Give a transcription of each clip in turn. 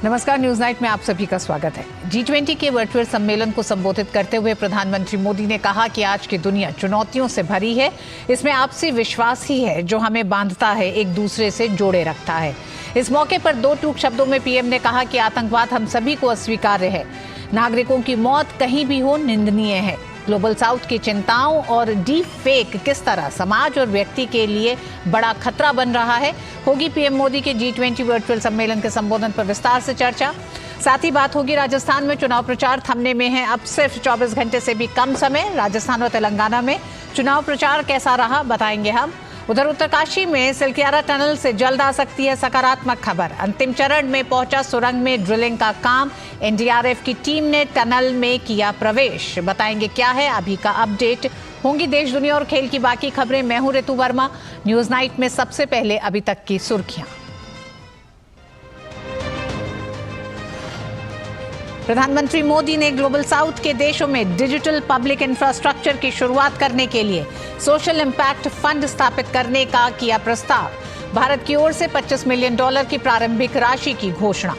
नमस्कार, news night में आप सभी का स्वागत है। G20 के वर्चुअल सम्मेलन को संबोधित करते हुए प्रधानमंत्री मोदी ने कहा कि आज की दुनिया चुनौतियों से भरी है। इसमें आपसी विश्वास ही है जो हमें बांधता है, एक दूसरे से जोड़े रखता है। इस मौके पर दो टूक शब्दों में पीएम ने कहा कि आतंकवाद हम सभी को अस्वीकार्य है। नागरिकों की मौत कहीं भी हो निंदनीय है। ग्लोबल साउथ की चिंताओं और डीप फेक किस तरह समाज और व्यक्ति के लिए बड़ा खतरा बन रहा है, होगी पीएम मोदी के G20 वर्चुअल सम्मेलन के संबोधन पर विस्तार से चर्चा। साथ ही बात होगी राजस्थान में चुनाव प्रचार थमने में है अब सिर्फ 24 घंटे से भी कम समय। राजस्थान और तेलंगाना में चुनाव प्रचार कैसा रहा, बताएंगे हम। उधर उत्तरकाशी में सिलक्यारा टनल से जल्द आ सकती है सकारात्मक खबर। अंतिम चरण में पहुंचा सुरंग में ड्रिलिंग का काम। एनडीआरएफ की टीम ने टनल में किया प्रवेश। बताएंगे क्या है अभी का अपडेट। होंगी देश दुनिया और खेल की बाकी खबरें। मैं हूं ऋतु वर्मा। न्यूज नाइट में सबसे पहले अभी तक की सुर्खियां। प्रधानमंत्री मोदी ने ग्लोबल साउथ के देशों में डिजिटल पब्लिक इंफ्रास्ट्रक्चर की शुरुआत करने के लिए सोशल इम्पैक्ट फंड स्थापित करने का किया प्रस्ताव। भारत की ओर से $25 मिलियन की प्रारंभिक राशि की घोषणा।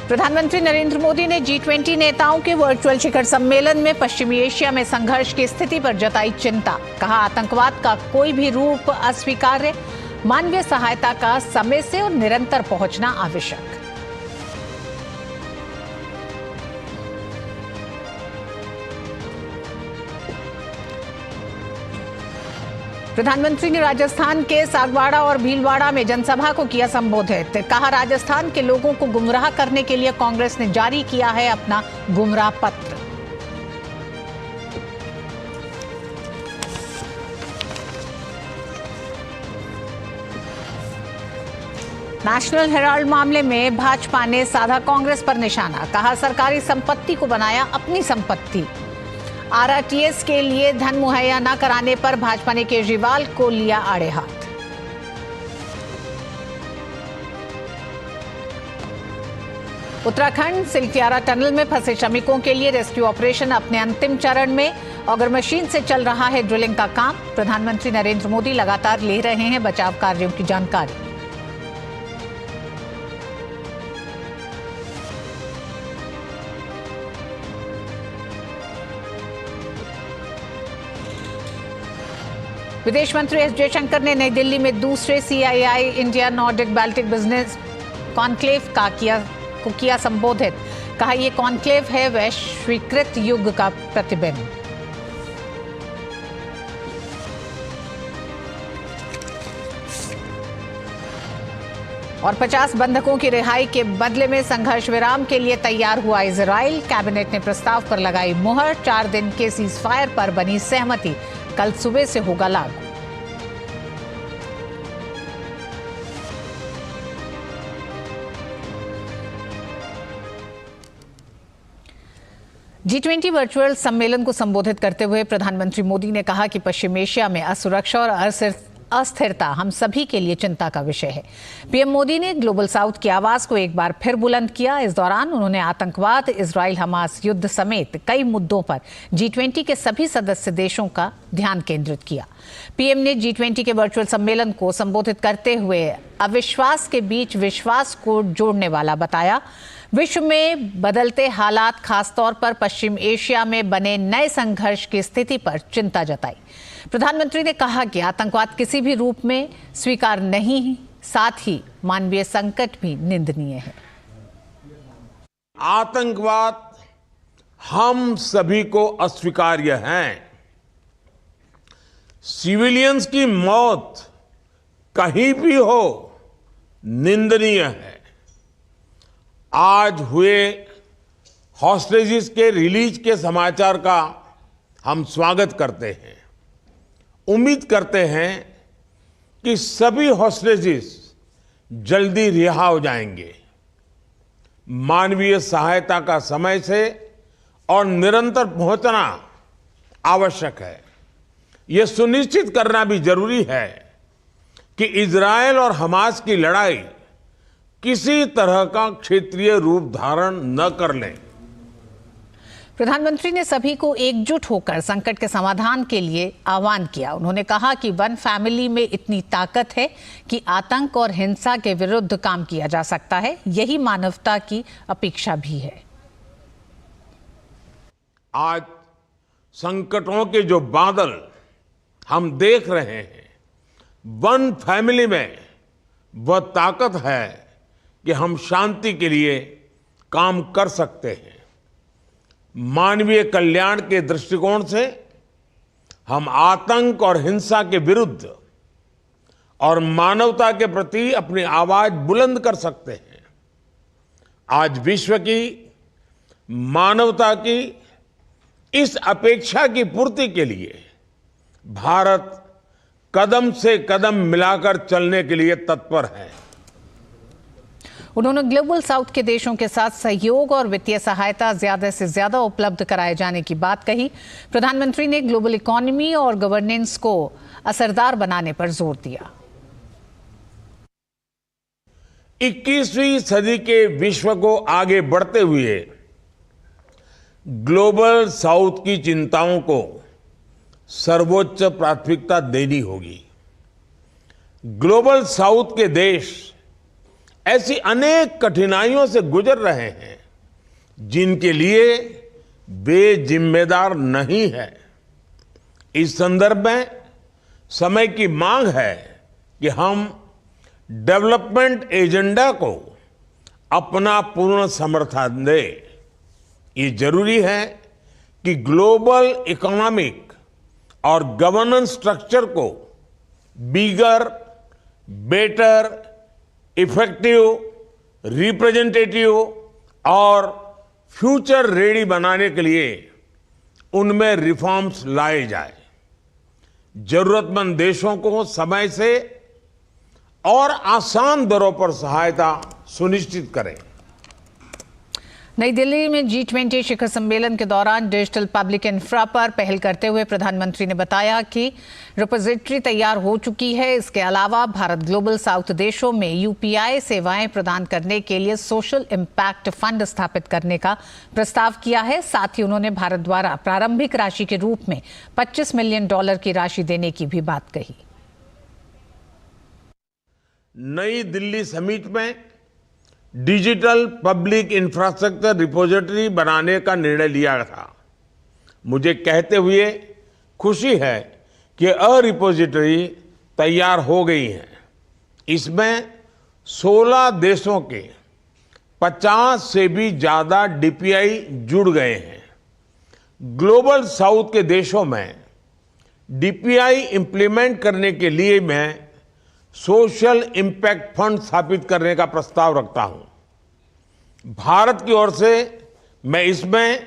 प्रधानमंत्री नरेंद्र मोदी ने G20 नेताओं के वर्चुअल शिखर सम्मेलन में पश्चिमी एशिया में संघर्ष की स्थिति पर जताई चिंता। कहा आतंकवाद का कोई भी रूप अस्वीकार्य, मानवीय सहायता का समय से और निरंतर पहुंचना आवश्यक। प्रधानमंत्री ने राजस्थान के सागवाड़ा और भीलवाड़ा में जनसभा को किया संबोधित। कहा राजस्थान के लोगों को गुमराह करने के लिए कांग्रेस ने जारी किया है अपना गुमराह पत्र। नेशनल हेराल्ड मामले में भाजपा ने साधा कांग्रेस पर निशाना। कहा सरकारी संपत्ति को बनाया अपनी संपत्ति। आरटीएस के लिए धन मुहैया न कराने पर भाजपा ने केजरीवाल को लिया आड़े हाथ। उत्तराखंड सिलक्यारा टनल में फंसे श्रमिकों के लिए रेस्क्यू ऑपरेशन अपने अंतिम चरण में। ऑगर मशीन से चल रहा है ड्रिलिंग का काम। प्रधानमंत्री नरेंद्र मोदी लगातार ले रहे हैं बचाव कार्यों की जानकारी। विदेश मंत्री एस जयशंकर ने नई दिल्ली में दूसरे CII India Nordic Baltic business conclave का किया संबोधित। कहा यह कॉन्क्लेव है वैश्वीकृत युग का प्रतिबिंब। और 50 बंधकों की रिहाई के बदले में संघर्ष विराम के लिए तैयार हुआ इजराइल। कैबिनेट ने प्रस्ताव पर लगाई मुहर। 4 दिन के सीजफायर पर बनी सहमति कल सुबह से होगा लागू। G20 वर्चुअल सम्मेलन को संबोधित करते हुए प्रधानमंत्री मोदी ने कहा कि पश्चिम एशिया में असुरक्षा और अस्थिरता हम सभी के लिए चिंता का विषय है। पीएम मोदी ने ग्लोबल साउथ की आवाज को एक बार फिर बुलंद किया। इस दौरान उन्होंने आतंकवाद, इजराइल हमास युद्ध समेत कई मुद्दों पर G20 के सभी सदस्य देशों का ध्यान केंद्रित किया। पीएम ने G20 के वर्चुअल सम्मेलन को संबोधित करते हुए अविश्वास के बीच विश्वास को जोड़ने वाला बताया। विश्व में बदलते हालात, खासतौर पर पश्चिम एशिया में बने नए संघर्ष की स्थिति पर चिंता जताई। प्रधानमंत्री ने कहा कि आतंकवाद किसी भी रूप में स्वीकार नहीं, साथ ही मानवीय संकट भी निंदनीय है। आतंकवाद हम सभी को अस्वीकार्य है। सिविलियंस की मौत कहीं भी हो निंदनीय है। आज हुए हॉस्टेजेस के रिलीज के समाचार का हम स्वागत करते हैं। उम्मीद करते हैं कि सभी हॉस्टेजेस जल्दी रिहा हो जाएंगे। मानवीय सहायता का समय से और निरंतर पहुंचना आवश्यक है। यह सुनिश्चित करना भी जरूरी है कि इजरायल और हमास की लड़ाई किसी तरह का क्षेत्रीय रूप धारण न कर लें। प्रधानमंत्री ने सभी को एकजुट होकर संकट के समाधान के लिए आह्वान किया। उन्होंने कहा कि वन फैमिली में इतनी ताकत है कि आतंक और हिंसा के विरुद्ध काम किया जा सकता है। यही मानवता की अपेक्षा भी है। आज संकटों के जो बादल हम देख रहे हैं, वन फैमिली में वह ताकत है कि हम शांति के लिए काम कर सकते हैं। मानवीय कल्याण के दृष्टिकोण से हम आतंक और हिंसा के विरुद्ध और मानवता के प्रति अपनी आवाज बुलंद कर सकते हैं। आज विश्व की मानवता की इस अपेक्षा की पूर्ति के लिए भारत कदम से कदम मिलाकर चलने के लिए तत्पर है। उन्होंने ग्लोबल साउथ के देशों के साथ सहयोग और वित्तीय सहायता ज्यादा से ज्यादा उपलब्ध कराए जाने की बात कही। प्रधानमंत्री ने ग्लोबल इकोनॉमी और गवर्नेंस को असरदार बनाने पर जोर दिया। 21वीं सदी के विश्व को आगे बढ़ते हुए ग्लोबल साउथ की चिंताओं को सर्वोच्च प्राथमिकता देनी होगी। ग्लोबल साउथ के देश ऐसी अनेक कठिनाइयों से गुजर रहे हैं जिनके लिए वे जिम्मेदार नहीं है। इस संदर्भ में समय की मांग है कि हम डेवलपमेंट एजेंडा को अपना पूर्ण समर्थन दें। ये जरूरी है कि ग्लोबल इकोनॉमिक और गवर्नेंस स्ट्रक्चर को बिगर, बेटर, इफेक्टिव, रिप्रेजेंटेटिव और फ्यूचर रेडी बनाने के लिए उनमें रिफॉर्म्स लाए जाए। जरूरतमंद देशों को समय से और आसान दरों पर सहायता सुनिश्चित करें। नई दिल्ली में G20 शिखर सम्मेलन के दौरान डिजिटल पब्लिक इंफ्रा पर पहल करते हुए प्रधानमंत्री ने बताया कि रिपोजिटरी तैयार हो चुकी है। इसके अलावा भारत ग्लोबल साउथ देशों में UPI सेवाएं प्रदान करने के लिए सोशल इम्पैक्ट फंड स्थापित करने का प्रस्ताव किया है। साथ ही उन्होंने भारत द्वारा प्रारंभिक राशि के रूप में $25 मिलियन की राशि देने की भी बात कही। नई दिल्ली समिट में डिजिटल पब्लिक इंफ्रास्ट्रक्चर रिपोजिटरी बनाने का निर्णय लिया था। मुझे कहते हुए खुशी है कि रिपोजिटरी तैयार हो गई है। इसमें 16 देशों के 50 से भी ज्यादा DPI जुड़ गए हैं। ग्लोबल साउथ के देशों में DPI इंप्लीमेंट करने के लिए मैं सोशल इम्पैक्ट फंड स्थापित करने का प्रस्ताव रखता हूं। भारत की ओर से मैं इसमें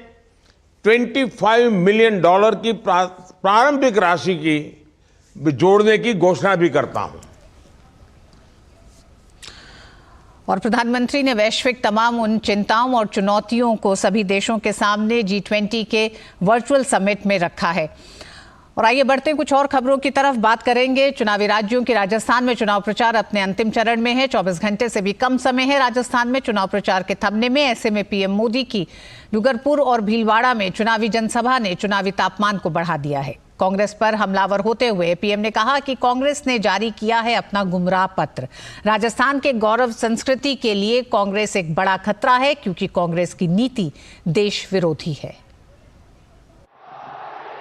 $25 मिलियन की प्रारंभिक राशि की जोड़ने की घोषणा भी करता हूं। और प्रधानमंत्री ने वैश्विक तमाम उन चिंताओं और चुनौतियों को सभी देशों के सामने G20 के वर्चुअल समिट में रखा है। और आइए बढ़ते हैं कुछ और खबरों की तरफ। बात करेंगे चुनावी राज्यों की। राजस्थान में चुनाव प्रचार अपने अंतिम चरण में है। 24 घंटे से भी कम समय है राजस्थान में चुनाव प्रचार के थमने में। ऐसे में पीएम मोदी की डूंगरपुर और भीलवाड़ा में चुनावी जनसभा ने चुनावी तापमान को बढ़ा दिया है। कांग्रेस पर हमलावर होते हुए पीएम ने कहा कि कांग्रेस ने जारी किया है अपना गुमराह पत्र। राजस्थान के गौरव संस्कृति के लिए कांग्रेस एक बड़ा खतरा है क्योंकि कांग्रेस की नीति देश विरोधी है।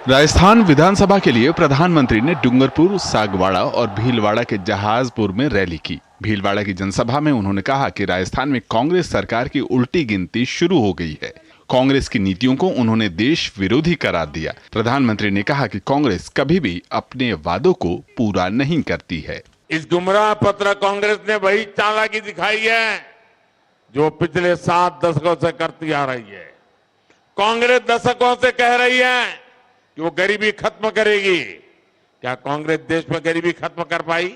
राजस्थान विधानसभा के लिए प्रधानमंत्री ने डूंगरपुर, सागवाड़ा और भीलवाड़ा के जहाजपुर में रैली की। भीलवाड़ा की जनसभा में उन्होंने कहा कि राजस्थान में कांग्रेस सरकार की उल्टी गिनती शुरू हो गई है। कांग्रेस की नीतियों को उन्होंने देश विरोधी करार दिया। प्रधानमंत्री ने कहा कि कांग्रेस कभी भी अपने वादों को पूरा नहीं करती है। इस गुमराह पत्र कांग्रेस ने वही चालाकी दिखाई है जो पिछले 7 दशकों से करती आ रही है। कांग्रेस दशकों से कह रही है कि वो गरीबी खत्म करेगी। क्या कांग्रेस देश में गरीबी खत्म कर पाई?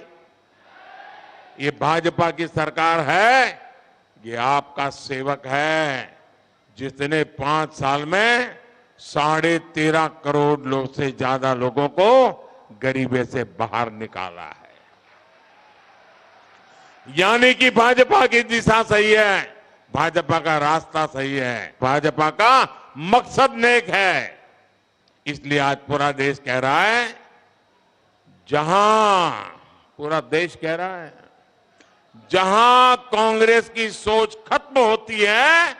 ये भाजपा की सरकार है, ये आपका सेवक है जिसने 5 साल में 13.5 करोड़ लोग से ज्यादा लोगों को गरीबी से बाहर निकाला है। यानी कि भाजपा की दिशा सही है, भाजपा का रास्ता सही है, भाजपा का मकसद नेक है। इसलिए आज पूरा देश कह रहा है, पूरा देश कह रहा है, जहां कांग्रेस की सोच खत्म होती है,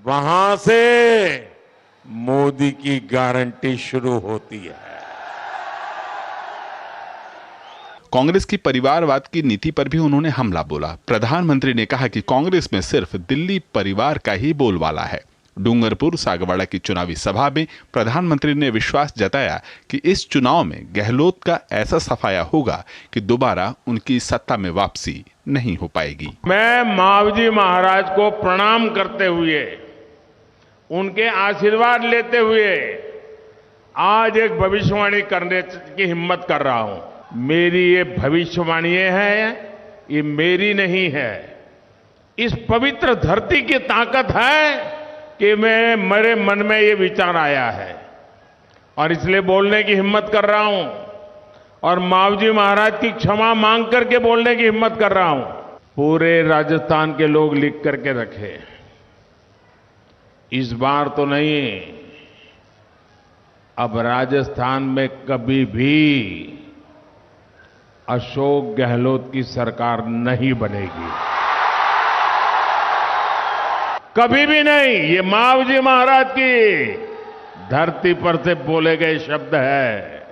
वहां से मोदी की गारंटी शुरू होती है। कांग्रेस की परिवारवाद की नीति पर भी उन्होंने हमला बोला। प्रधानमंत्री ने कहा कि कांग्रेस में सिर्फ दिल्ली परिवार का ही बोलबाला है। डूंगरपुर सागवाड़ा की चुनावी सभा में प्रधानमंत्री ने विश्वास जताया कि इस चुनाव में गहलोत का ऐसा सफाया होगा कि दोबारा उनकी सत्ता में वापसी नहीं हो पाएगी। मैं मावजी महाराज को प्रणाम करते हुए, उनके आशीर्वाद लेते हुए आज एक भविष्यवाणी करने की हिम्मत कर रहा हूं। मेरी ये भविष्यवाणी है, ये मेरी नहीं है। इस पवित्र धरती की ताकत है कि मेरे मन में ये विचार आया है और इसलिए बोलने की हिम्मत कर रहा हूं और मावजी महाराज की क्षमा मांग करके बोलने की हिम्मत कर रहा हूं। पूरे राजस्थान के लोग लिख करके रखे, इस बार तो नहीं, अब राजस्थान में कभी भी अशोक गहलोत की सरकार नहीं बनेगी, कभी भी नहीं। ये मावजी महाराज की धरती पर से बोले गए शब्द है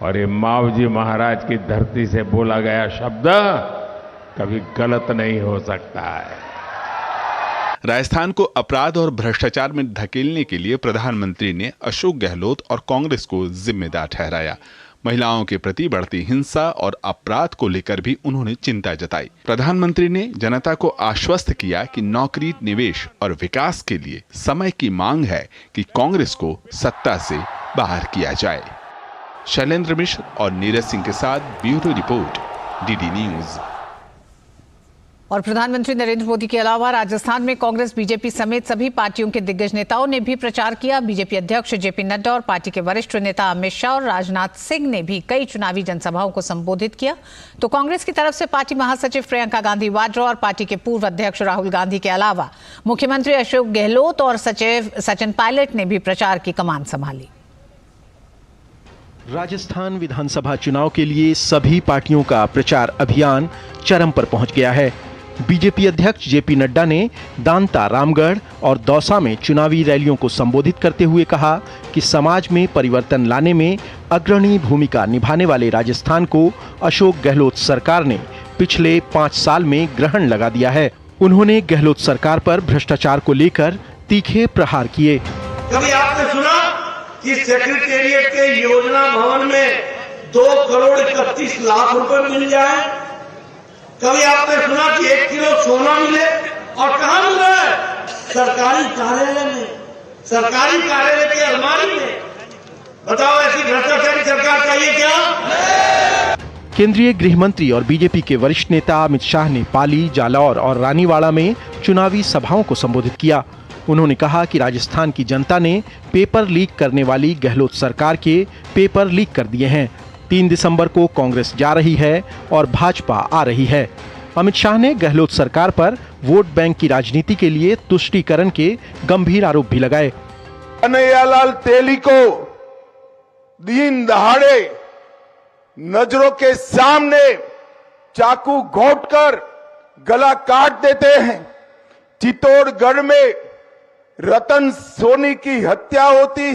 और ये मावजी महाराज की धरती से बोला गया शब्द कभी गलत नहीं हो सकता है। राजस्थान को अपराध और भ्रष्टाचार में धकेलने के लिए प्रधानमंत्री ने अशोक गहलोत और कांग्रेस को जिम्मेदार ठहराया। महिलाओं के प्रति बढ़ती हिंसा और अपराध को लेकर भी उन्होंने चिंता जताई। प्रधानमंत्री ने जनता को आश्वस्त किया कि नौकरी, निवेश और विकास के लिए समय की मांग है कि कांग्रेस को सत्ता से बाहर किया जाए। शैलेंद्र मिश्र और नीरज सिंह के साथ ब्यूरो रिपोर्ट, डीडी न्यूज। और प्रधानमंत्री नरेंद्र मोदी के अलावा राजस्थान में कांग्रेस, बीजेपी समेत सभी पार्टियों के दिग्गज नेताओं ने भी प्रचार किया। बीजेपी अध्यक्ष जेपी नड्डा और पार्टी के वरिष्ठ नेता अमित शाह और राजनाथ सिंह ने भी कई चुनावी जनसभाओं को संबोधित किया। तो कांग्रेस की तरफ से पार्टी महासचिव प्रियंका गांधी वाड्रा और पार्टी के पूर्व अध्यक्ष राहुल गांधी के अलावा मुख्यमंत्री अशोक गहलोत और सचिव सचिन पायलट ने भी प्रचार की कमान संभाली। राजस्थान विधानसभा चुनाव के लिए सभी पार्टियों का प्रचार अभियान चरम पर पहुंच गया है। बीजेपी अध्यक्ष जेपी नड्डा ने दांता, रामगढ़ और दौसा में चुनावी रैलियों को संबोधित करते हुए कहा कि समाज में परिवर्तन लाने में अग्रणी भूमिका निभाने वाले राजस्थान को अशोक गहलोत सरकार ने पिछले 5 साल में ग्रहण लगा दिया है। उन्होंने गहलोत सरकार पर भ्रष्टाचार को लेकर तीखे प्रहार किए। कभी आपने सुना कि सेक्रेटेरिएट के योजना भवन में 2 करोड़ 31 लाख रुपए मिल जाए? कभी आपने सुना कि 1 किलो सोना मिले? और कहां मिल रहा है? सरकारी कार्यालय में, सरकारी कार्यालय की अलमारी में। बताओ, ऐसी भ्रष्टाचारी सरकार चाहिए क्या? केंद्रीय गृह मंत्री और बीजेपी के वरिष्ठ नेता अमित शाह ने पाली, जालौर और रानीवाड़ा में चुनावी सभाओं को संबोधित किया। उन्होंने कहा कि राजस्थान की जनता ने पेपर लीक करने वाली गहलोत सरकार के पेपर लीक कर दिए हैं। 3 दिसंबर को कांग्रेस जा रही है और भाजपा आ रही है। अमित शाह ने गहलोत सरकार पर वोट बैंक की राजनीति के लिए तुष्टीकरण के गंभीर आरोप भी लगाए। कन्हैयालाल तेली को दिन दहाड़े नजरों के सामने चाकू घोंटकर गला काट देते हैं। चित्तौड़गढ़ में रतन सोनी की हत्या होती,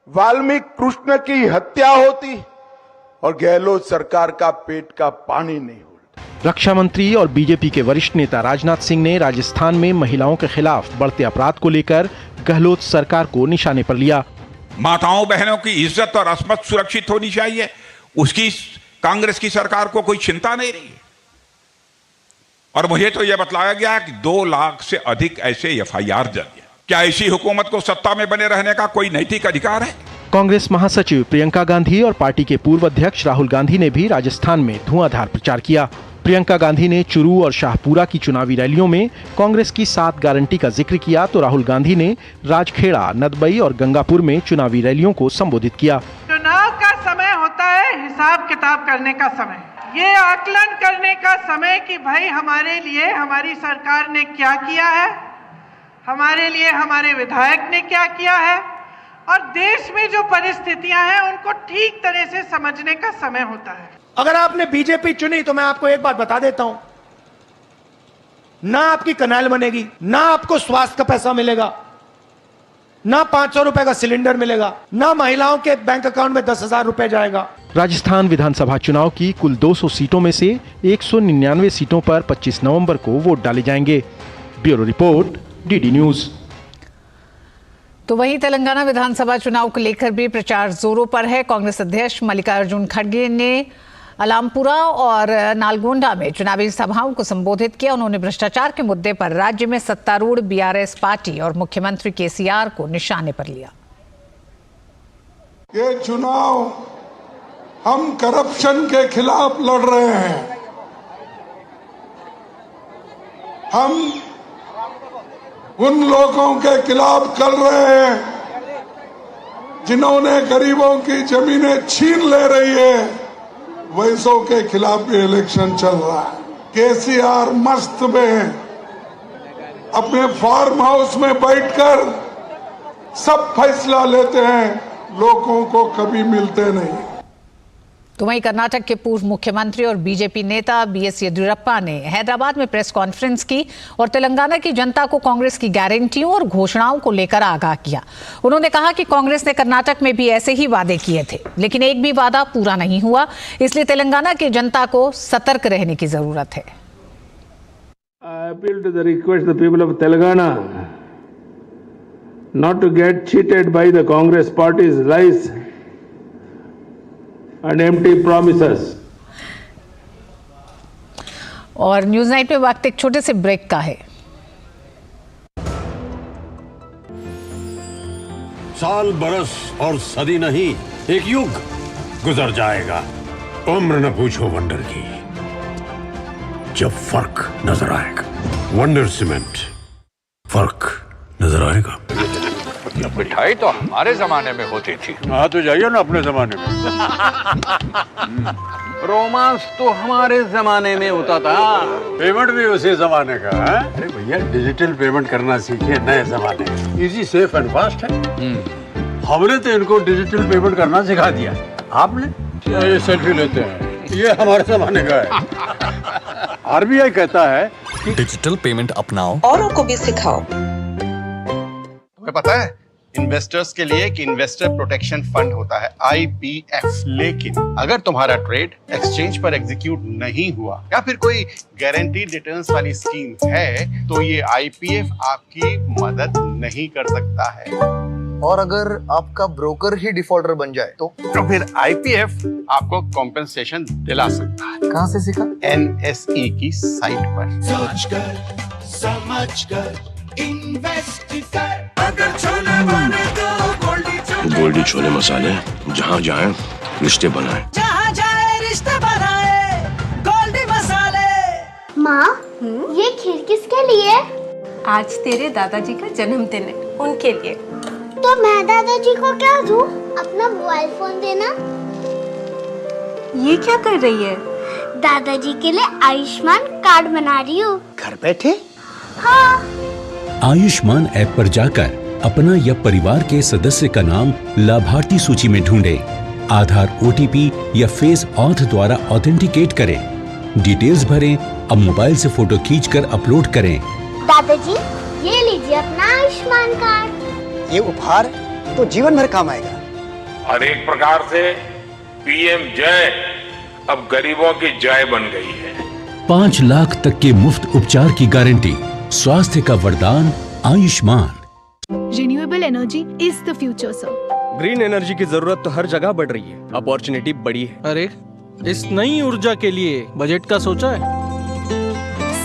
वाल्मीकि कृष्ण की हत्या होती और गहलोत सरकार का पेट का पानी नहीं होता। रक्षा मंत्री और बीजेपी के वरिष्ठ नेता राजनाथ सिंह ने राजस्थान में महिलाओं के खिलाफ बढ़ते अपराध को लेकर गहलोत सरकार को निशाने पर लिया। माताओं बहनों की इज्जत और अस्मत सुरक्षित होनी चाहिए, उसकी कांग्रेस की सरकार को कोई चिंता नहीं रही। और मुझे तो यह बतलाया गया कि 2 लाख से अधिक ऐसे एफआईआर दर्ज हैं। क्या ऐसी हुकूमत को सत्ता में बने रहने का कोई नैतिक अधिकार है? कांग्रेस महासचिव प्रियंका गांधी और पार्टी के पूर्व अध्यक्ष राहुल गांधी ने भी राजस्थान में धुआंधार प्रचार किया। प्रियंका गांधी ने चुरू और शाहपुरा की चुनावी रैलियों में कांग्रेस की 7 गारंटी का जिक्र किया, तो राहुल गांधी ने राजखेड़ा, नदबई और गंगापुर में चुनावी रैलियों को संबोधित किया। चुनाव का समय होता है हिसाब किताब करने का समय। ये आकलन करने का समय कि भाई हमारे लिए हमारी सरकार ने क्या किया है, हमारे लिए हमारे विधायक ने क्या किया है, और देश में जो परिस्थितियां हैं उनको ठीक तरह से समझने का समय होता है। अगर आपने बीजेपी चुनी तो मैं आपको एक बात बता देता हूं, ना आपकी कनाल बनेगी, ना आपको स्वास्थ्य का पैसा मिलेगा, ना 500 रुपए का सिलेंडर मिलेगा, ना महिलाओं के बैंक अकाउंट में 10,000 रुपए जाएगा। राजस्थान विधानसभा चुनाव की कुल 200 सीटों में से 199 सीटों पर 25 नवंबर को वोट डाले जाएंगे। Bureau report, DD news. तो वहीं तेलंगाना विधानसभा चुनाव को लेकर भी प्रचार जोरों पर है। कांग्रेस अध्यक्ष मल्लिकार्जुन खड़गे ने अलामपुरा और नालगोंडा में चुनावी सभाओं को संबोधित किया। उन्होंने भ्रष्टाचार के मुद्दे पर राज्य में सत्तारूढ़ बीआरएस पार्टी और मुख्यमंत्री केसीआर को निशाने पर लिया। ये चुनाव हम करप्शन के खिलाफ लड़ रहे हैं। हम उन लोगों के खिलाफ कर रहे हैं जिन्होंने गरीबों की जमीनें छीन ले रही है, वैसों के खिलाफ भी इलेक्शन चल रहा है। केसीआर मस्त में अपने फार्म हाउस में बैठकर सब फैसला लेते हैं, लोगों को कभी मिलते नहीं। तो वहीं कर्नाटक के पूर्व मुख्यमंत्री और बीजेपी नेता बीएस येदियुरप्पा ने हैदराबाद में प्रेस कॉन्फ्रेंस की और तेलंगाना की जनता को कांग्रेस की गारंटियों और घोषणाओं को लेकर आगाह किया। उन्होंने कहा कि कांग्रेस ने कर्नाटक में भी ऐसे ही वादे किए थे, लेकिन एक भी वादा पूरा नहीं हुआ, इसलिए तेलंगाना की जनता को सतर्क रहने की जरूरत है। I appeal to the request the people of Telangana not to get cheated by the Congress party's lies and empty promises. और न्यूज नाइट में वक्त एक छोटे से ब्रेक का है। साल, बरस और सदी नहीं, एक युग गुजर जाएगा, उम्र न पूछो वंडर की, जब फर्क नजर आएगा। वंडर सीमेंट, फर्क नजर आएगा। मिठाई तो हमारे जमाने में होती थी। हाँ तो जाइए ना अपने जमाने में। रोमांस तो हमारे जमाने में होता था। पेमेंट भी उसी जमाने का है। अरे भैया, डिजिटल पेमेंट करना सीखिए नए जमाने में। इजी, सेफ एंड फास्ट है। हमने तो इनको डिजिटल पेमेंट करना सिखा दिया। आपने ये सेल्फी लेते हैं, ये हमारे जमाने का है। आरबीआई कहता है कि डिजिटल पेमेंट अपनाओ, औरों को भी सिखाओ। तुम्हें पता है इन्वेस्टर्स के लिए एक इन्वेस्टर प्रोटेक्शन फंड होता है, IPF। लेकिन अगर तुम्हारा ट्रेड एक्सचेंज पर एग्जीक्यूट नहीं हुआ या फिर कोई गारंटीड रिटर्न्स वाली स्कीम है, तो ये IPF आपकी मदद नहीं कर सकता है। और अगर आपका ब्रोकर ही डिफॉल्टर बन जाए तो फिर IPF आपको कॉम्पेंसेशन दिला सकता है। कहाँ से सीखा? NSE की साइट पर। सोचकर समझकर इन्वेस्ट कर, अगर छोले बने तो गोल्डी छोले मसाले, जहाँ जाए रिश्ते बनाए, जहाँ जाए रिश्ते बनाए, गोल्डी मसाले। माँ, ये खीर किसके लिए? आज तेरे दादाजी का जन्मदिन है, उनके लिए। तो मैं दादाजी को क्या दूँ? अपना मोबाइल फोन देना। ये क्या कर रही है? दादाजी के लिए आयुष्मान कार्ड बना रही हूँ। घर बैठे? हाँ। आयुष्मान ऐप पर जाकर अपना या परिवार के सदस्य का नाम लाभार्थी सूची में ढूंढें, आधार, OTP या फेस ऑथ द्वारा ऑथेंटिकेट करें, डिटेल्स भरें। अब मोबाइल से फोटो खींचकर अपलोड करें। दादाजी, ये लीजिए अपना आयुष्मान कार्ड। ये उपहार तो जीवन भर काम आएगा। और एक प्रकार से PM जय अब गरीबों की जय बन गई है। 5 लाख तक के मुफ्त उपचार की गारंटी, स्वास्थ्य का वरदान Ayushman. Renewable energy is the future sir. Green energy की जरूरत तो हर जगह बढ़ रही है, अपॉर्चुनिटी बड़ी है। अरे इस नई ऊर्जा के लिए बजट का सोचा है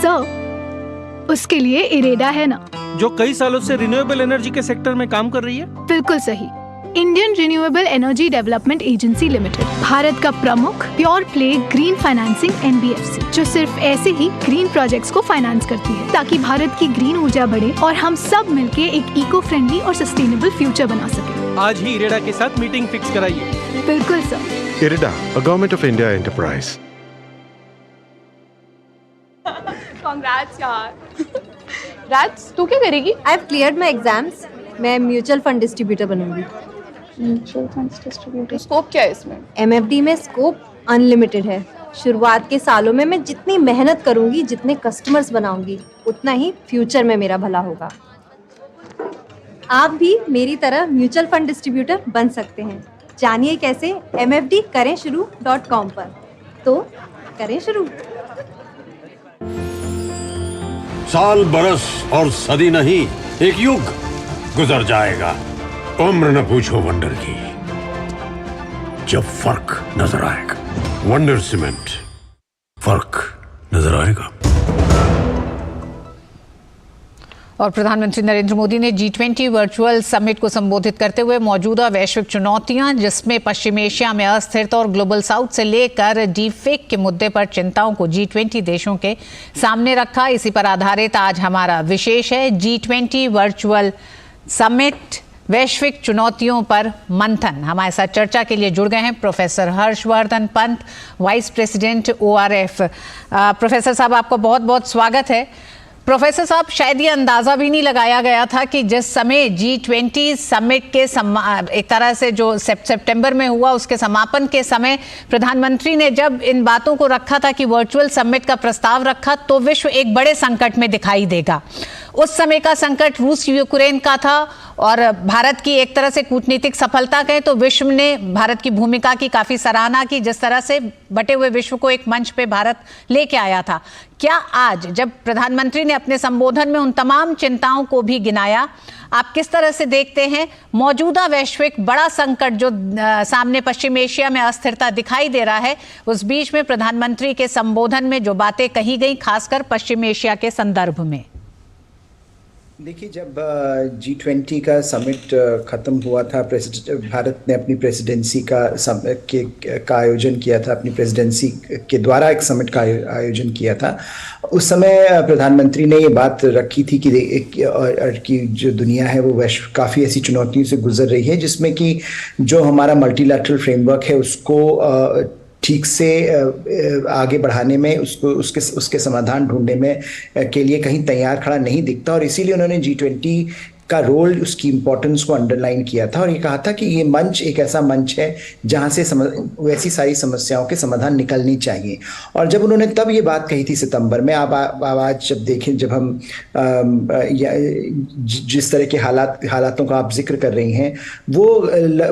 सर? उसके लिए इरेडा है ना, जो कई सालों से रिन्यूएबल एनर्जी के सेक्टर में काम कर रही है। बिल्कुल सही। Indian renewable energy development agency limited, Bharat का प्रमुख pure play green financing NBFC, जो सिर्फ ऐसे ही ग्रीन प्रोजेक्ट्स को फाइनेंस करती है ताकि भारत की ग्रीन ऊर्जा बढ़े और हम सब मिलके एक इको फ्रेंडली और सस्टेनेबल फ्यूचर बना सके। आज ही इरेडा के साथ मीटिंग फिक्स कराइए। बिल्कुल sir. IREDA, a Government of India enterprise. Congrats यार। राज तू क्या करेगी? I have cleared my exams. मैं म्यूचुअल फंड डिस्ट्रीब्यूटर बनूंगी। म्यूचुअल फंड्स डिस्ट्रीब्यूटर, स्कोप क्या है इसमें? एमएफडी में स्कोप अनलिमिटेड है। शुरुआत के सालों में मैं जितनी मेहनत करूंगी, जितने कस्टमर्स बनाऊंगी, उतना ही फ्यूचर में मेरा भला होगा। आप भी मेरी तरह म्यूचुअल फंड डिस्ट्रीब्यूटर बन सकते हैं। जानिए कैसे, mfdkarenshuru.com पर। तो करें शुरू। साल बरस और सदी नहीं, एक युग गुजर जाएगा। उम्र न पूछो वंडर की, जब फर्क नजर आएगा। वंडर सीमेंट, फर्क नजर आएगा। और प्रधानमंत्री नरेंद्र मोदी ने G20 वर्चुअल समिट को संबोधित करते हुए मौजूदा वैश्विक चुनौतियां, जिसमें पश्चिम एशिया में अस्थिरता और ग्लोबल साउथ से लेकर डीफेक के मुद्दे पर चिंताओं को G20 देशों के सामने रखा। इसी पर आधारित आज हमारा विशेष है G20 वर्चुअल समिट, वैश्विक चुनौतियों पर मंथन। हमारे साथ चर्चा के लिए जुड़ गए हैं professor Harshvardhan Pant, vice president ORF। Professor साहब, आपका बहुत बहुत स्वागत है। प्रोफेसर साहब, शायद ये अंदाजा भी नहीं लगाया गया था कि जिस समय G20 समिट के एक तरह से जो सितंबर में हुआ, उसके समापन के समय प्रधानमंत्री ने जब इन बातों को रखा था कि वर्चुअल समिट का प्रस्ताव रखा, तो विश्व एक बड़े संकट में दिखाई देगा। उस समय का संकट रूस यूक्रेन का था और भारत की एक तरह से कूटनीतिक सफलता कहें तो विश्व ने भारत की भूमिका की काफी सराहना की, जिस तरह से बटे हुए विश्व को एक मंच पे भारत लेके आया था। क्या आज जब प्रधानमंत्री ने अपने संबोधन में उन तमाम चिंताओं को भी गिनाया, आप किस तरह से देखते हैं मौजूदा वैश्विक बड़ा संकट जो सामने पश्चिम एशिया में अस्थिरता दिखाई दे रहा है, उस बीच में प्रधानमंत्री के संबोधन में जो बातें कही गई, खासकर पश्चिम एशिया के संदर्भ में? देखिए, जब G20 का समिट ख़त्म हुआ था, भारत ने अपनी प्रेसिडेंसी का आयोजन किया था, अपनी प्रेसिडेंसी के द्वारा एक समिट का आयोजन किया था। उस समय प्रधानमंत्री ने ये बात रखी थी कि जो दुनिया है वो काफ़ी ऐसी चुनौतियों से गुजर रही है, जिसमें कि जो हमारा मल्टीलैटरल फ्रेमवर्क है उसको ठीक से आगे बढ़ाने में, उसके समाधान ढूंढने में के लिए कहीं तैयार खड़ा नहीं दिखता। और इसीलिए उन्होंने G20 का रोल, उसकी इम्पोर्टेंस को अंडरलाइन किया था और ये कहा था कि ये मंच एक ऐसा मंच है जहाँ से वैसी सारी समस्याओं के समाधान निकलनी चाहिए। और जब उन्होंने तब ये बात कही थी सितंबर में, आप आज जब देखें, जब हम जिस तरह के हालातों का आप जिक्र कर रही हैं, वो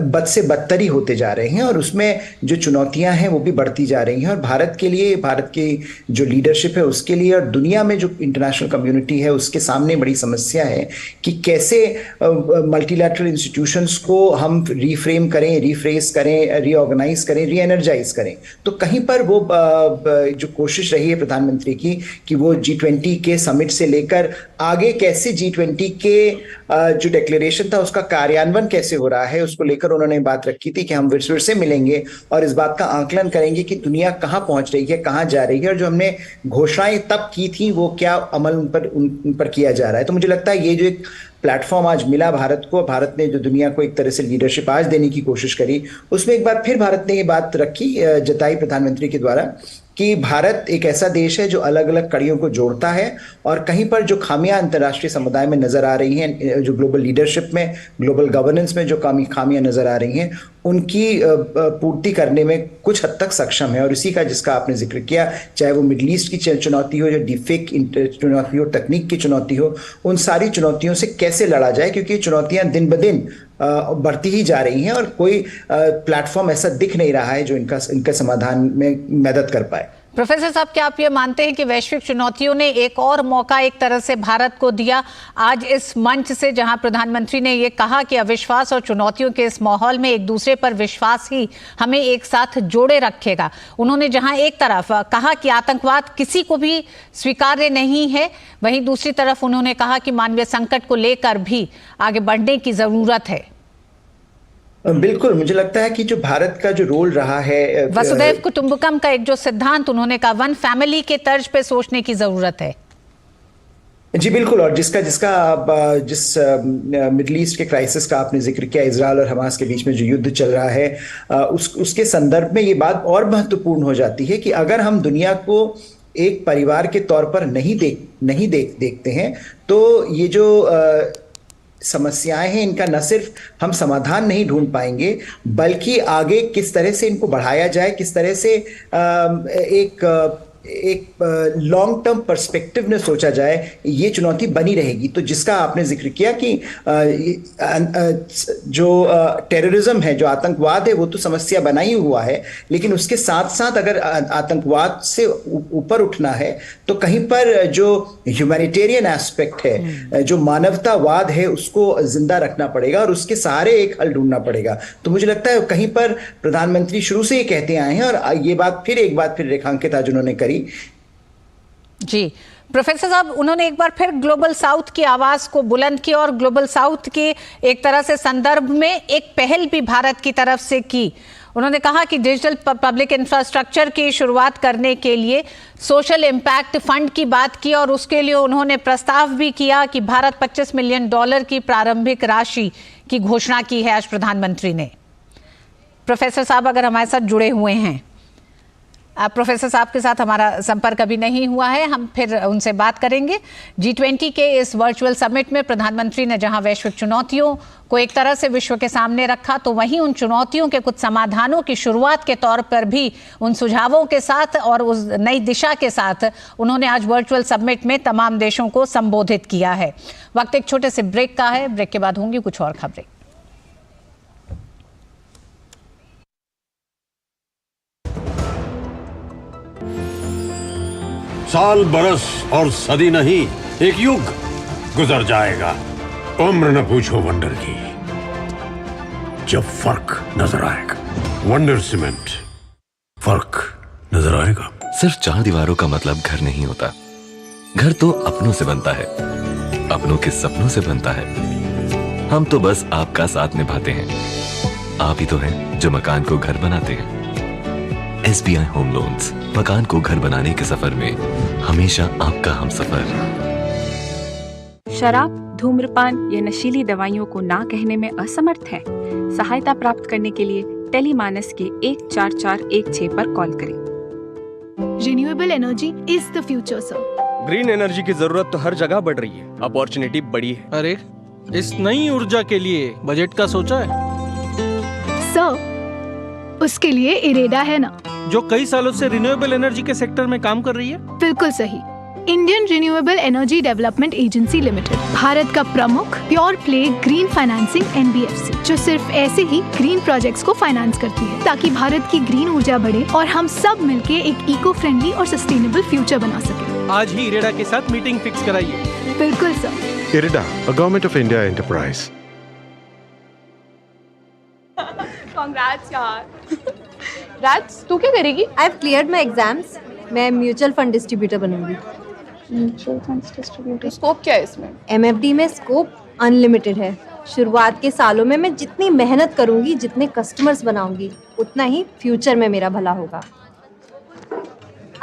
बद से बदतर ही होते जा रहे हैं और उसमें जो चुनौतियाँ हैं वो भी बढ़ती जा रही हैं। और भारत के लिए, भारत की जो लीडरशिप है उसके लिए और दुनिया में जो इंटरनेशनल कम्युनिटी है उसके सामने बड़ी समस्या है कि कैसे मल्टीलैटरल इंस्टीट्यूशंस को हम रीफ्रेम करें, रीफ्रेस करें, रीऑर्गेनाइज करें, रीएनर्जाइज करें। तो कहीं पर वो जो कोशिश रही है प्रधानमंत्री की कि वो G20 के समिट से लेकर आगे कैसे G20 के जो डिक्लेरेशन था उसका कार्यान्वयन कैसे हो रहा है, उसको लेकर उन्होंने बात रखी थी कि हम फिर से मिलेंगे और इस बात का आकलन करेंगे कि दुनिया कहाँ पहुंच रही है, कहाँ जा रही है, और जो हमने घोषणाएं तब की थी वो क्या अमल उन पर किया जा रहा है। तो मुझे लगता है ये जो एक प्लेटफॉर्म आज मिला भारत को, भारत ने जो दुनिया को एक तरह से लीडरशिप आज देने की कोशिश करी, उसमें एक बार फिर भारत ने ये बात रखी, जताई प्रधानमंत्री के द्वारा कि भारत एक ऐसा देश है जो अलग अलग कड़ियों को जोड़ता है और कहीं पर जो खामियां अंतर्राष्ट्रीय समुदाय में नजर आ रही हैं, जो ग्लोबल लीडरशिप में, ग्लोबल गवर्नेंस में जो खामियां नजर आ रही हैं, उनकी पूर्ति करने में कुछ हद तक सक्षम है। और इसी का, जिसका आपने जिक्र किया, चाहे वो मिडल ईस्ट की चुनौती हो, या डीफेक चुनौती हो, तकनीक की चुनौती हो, उन सारी चुनौतियों से कैसे लड़ा जाए, क्योंकि चुनौतियां दिन ब दिन बढ़ती ही जा रही हैं और कोई प्लेटफॉर्म ऐसा दिख नहीं रहा है जो इनका समाधान में मदद कर पाए। प्रोफेसर साहब, क्या आप ये मानते हैं कि वैश्विक चुनौतियों ने एक और मौका एक तरह से भारत को दिया आज इस मंच से, जहां प्रधानमंत्री ने ये कहा कि अविश्वास और चुनौतियों के इस माहौल में एक दूसरे पर विश्वास ही हमें एक साथ जोड़े रखेगा। उन्होंने जहां एक तरफ कहा कि आतंकवाद किसी को भी स्वीकार्य नहीं है, वहीं दूसरी तरफ उन्होंने कहा कि मानवीय संकट को लेकर भी आगे बढ़ने की जरूरत है। बिल्कुल, मुझे लगता है कि जो भारत का जो रोल रहा है, वसुधैव कुटुंबकम का एक जो सिद्धांत उन्होंने कहा, वन फैमिली के तर्ज पे सोचने की जरूरत है। जी बिल्कुल, और जिस मिडिल ईस्ट के क्राइसिस का आपने जिक्र किया, इजराइल और हमास के बीच में जो युद्ध चल रहा है, उसके संदर्भ में ये बात और महत्वपूर्ण हो जाती है कि अगर हम दुनिया को एक परिवार के तौर पर नहीं नहीं देखते हैं तो ये जो समस्याएं हैं इनका न सिर्फ हम समाधान नहीं ढूंढ पाएंगे बल्कि आगे किस तरह से इनको बढ़ाया जाए, किस तरह से एक लॉन्ग टर्म पर्सपेक्टिव में सोचा जाए, ये चुनौती बनी रहेगी। तो जिसका आपने जिक्र किया कि जो टेररिज्म है, जो आतंकवाद है, वो तो समस्या बना ही हुआ है, लेकिन उसके साथ साथ अगर आतंकवाद से ऊपर उठना है तो कहीं पर जो ह्यूमैनिटेरियन एस्पेक्ट है, जो मानवतावाद है, उसको जिंदा रखना पड़ेगा और उसके सहारे एक हल ढूंढना पड़ेगा। तो मुझे लगता है कहीं पर प्रधानमंत्री शुरू से ही कहते आए हैं और ये बात फिर रेखांकित आज उन्होंने करी। जी प्रोफेसर साहब, उन्होंने एक बार फिर ग्लोबल साउथ की आवाज को बुलंद किया और ग्लोबल साउथ के एक तरह से संदर्भ में एक पहल भी भारत की तरफ से की। उन्होंने कहा कि डिजिटल पब्लिक इंफ्रास्ट्रक्चर की शुरुआत करने के लिए सोशल इम्पैक्ट फंड की बात की और उसके लिए उन्होंने प्रस्ताव भी किया कि भारत $25 मिलियन की प्रारंभिक राशि की घोषणा की है आज प्रधानमंत्री ने। प्रोफेसर साहब अगर हमारे साथ जुड़े हुए हैं, प्रोफेसर साहब के साथ हमारा संपर्क अभी नहीं हुआ है, हम फिर उनसे बात करेंगे। G20 के इस वर्चुअल समिट में प्रधानमंत्री ने जहां वैश्विक चुनौतियों को एक तरह से विश्व के सामने रखा, तो वहीं उन चुनौतियों के कुछ समाधानों की शुरुआत के तौर पर भी उन सुझावों के साथ और उस नई दिशा के साथ उन्होंने आज वर्चुअल समिट में तमाम देशों को संबोधित किया है। वक्त एक छोटे से ब्रेक का है, ब्रेक के बाद होंगी कुछ और खबरें। साल, बरस और सदी नहीं, एक युग गुजर जाएगा, उम्र न पूछो वंडर की, जब फर्क नजर आएगा। वंडर सीमेंट, फर्क नजर आएगा। सिर्फ 4 दीवारों का मतलब घर नहीं होता। घर तो अपनों से बनता है, अपनों के सपनों से बनता है। हम तो बस आपका साथ निभाते हैं। आप ही तो हैं जो मकान को घर बनाते हैं। SBI होम लोन्स, मकान को घर बनाने के सफर में हमेशा आपका हमसफर। शराब, धूम्रपान या नशीली दवाइयों को ना कहने में असमर्थ है? सहायता प्राप्त करने के लिए टेलीमानस के 14416 पर कॉल करें। Renewable energy is the future sir. Green energy की जरूरत तो हर जगह बढ़ रही है, अपॉर्चुनिटी बड़ी है। अरे इस नई ऊर्जा के लिए बजट का सोचा है? सर उसके लिए इरेडा है ना, जो कई सालों से रिन्यूएबल एनर्जी के सेक्टर में काम कर रही है। बिल्कुल सही। Indian renewable energy development agency limited, Bharat का प्रमुख pure play green financing NBFC, जो सिर्फ ऐसे ही ग्रीन प्रोजेक्ट्स को फाइनेंस करती है ताकि भारत की ग्रीन ऊर्जा बढ़े और हम सब मिलके एक इको फ्रेंडली और सस्टेनेबल फ्यूचर बना सके। आज ही इरेडा के साथ मीटिंग फिक्स कराइए। बिल्कुल sir. IREDA, a government of India enterprise. Congrats यार। राज, तू क्या करेगी? I have cleared my exams. मैं म्यूचुअल फंड डिस्ट्रीब्यूटर बनूंगी। म्यूचुअल फंड डिस्ट्रीब्यूटर, स्कोप क्या है इसमें? MFD में स्कोप अनलिमिटेड है। शुरुआत के सालों में मैं जितनी मेहनत करूंगी, जितने कस्टमर्स बनाऊंगी, उतना ही फ्यूचर में मेरा भला होगा।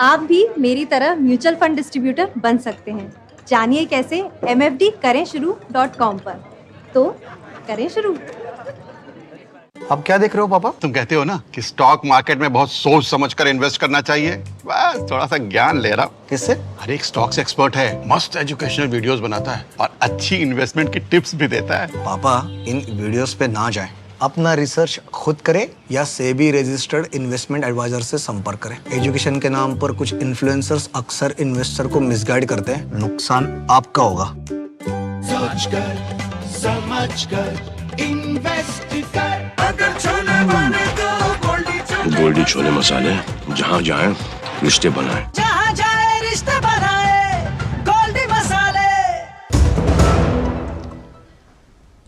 आप भी मेरी तरह म्यूचुअल फंड डिस्ट्रीब्यूटर बन सकते हैं। जानिए कैसे? mfdkarenshuru.com पर। तो करें शुरू। अब क्या देख रहे हो पापा? तुम कहते हो ना कि स्टॉक मार्केट में बहुत सोच समझकर इन्वेस्ट करना चाहिए, बस थोड़ा सा ज्ञान ले रहा हूं। किससे? हर एक स्टॉक्स एक्सपर्ट है, मस्त एजुकेशनल वीडियोस बनाता है और अच्छी इन्वेस्टमेंट की टिप्स भी देता है। पापा इन वीडियोस पे ना जाएं, अपना रिसर्च खुद करें या सेबी रजिस्टर्ड इन्वेस्टमेंट एडवाइजर से संपर्क करें। एजुकेशन के नाम पर कुछ इन्फ्लुएंसर्स अक्सर इन्वेस्टर को मिसगाइड करते हैं, नुकसान आपका होगा। सोच कर समझ कर इन्वेस्ट कर, अगर छोले बने तो गोल्डी छोले मसाले, जहाँ जाए रिश्ते बनाए, जहाँ जाए रिश्ते बनाए, गोल्डी मसाले।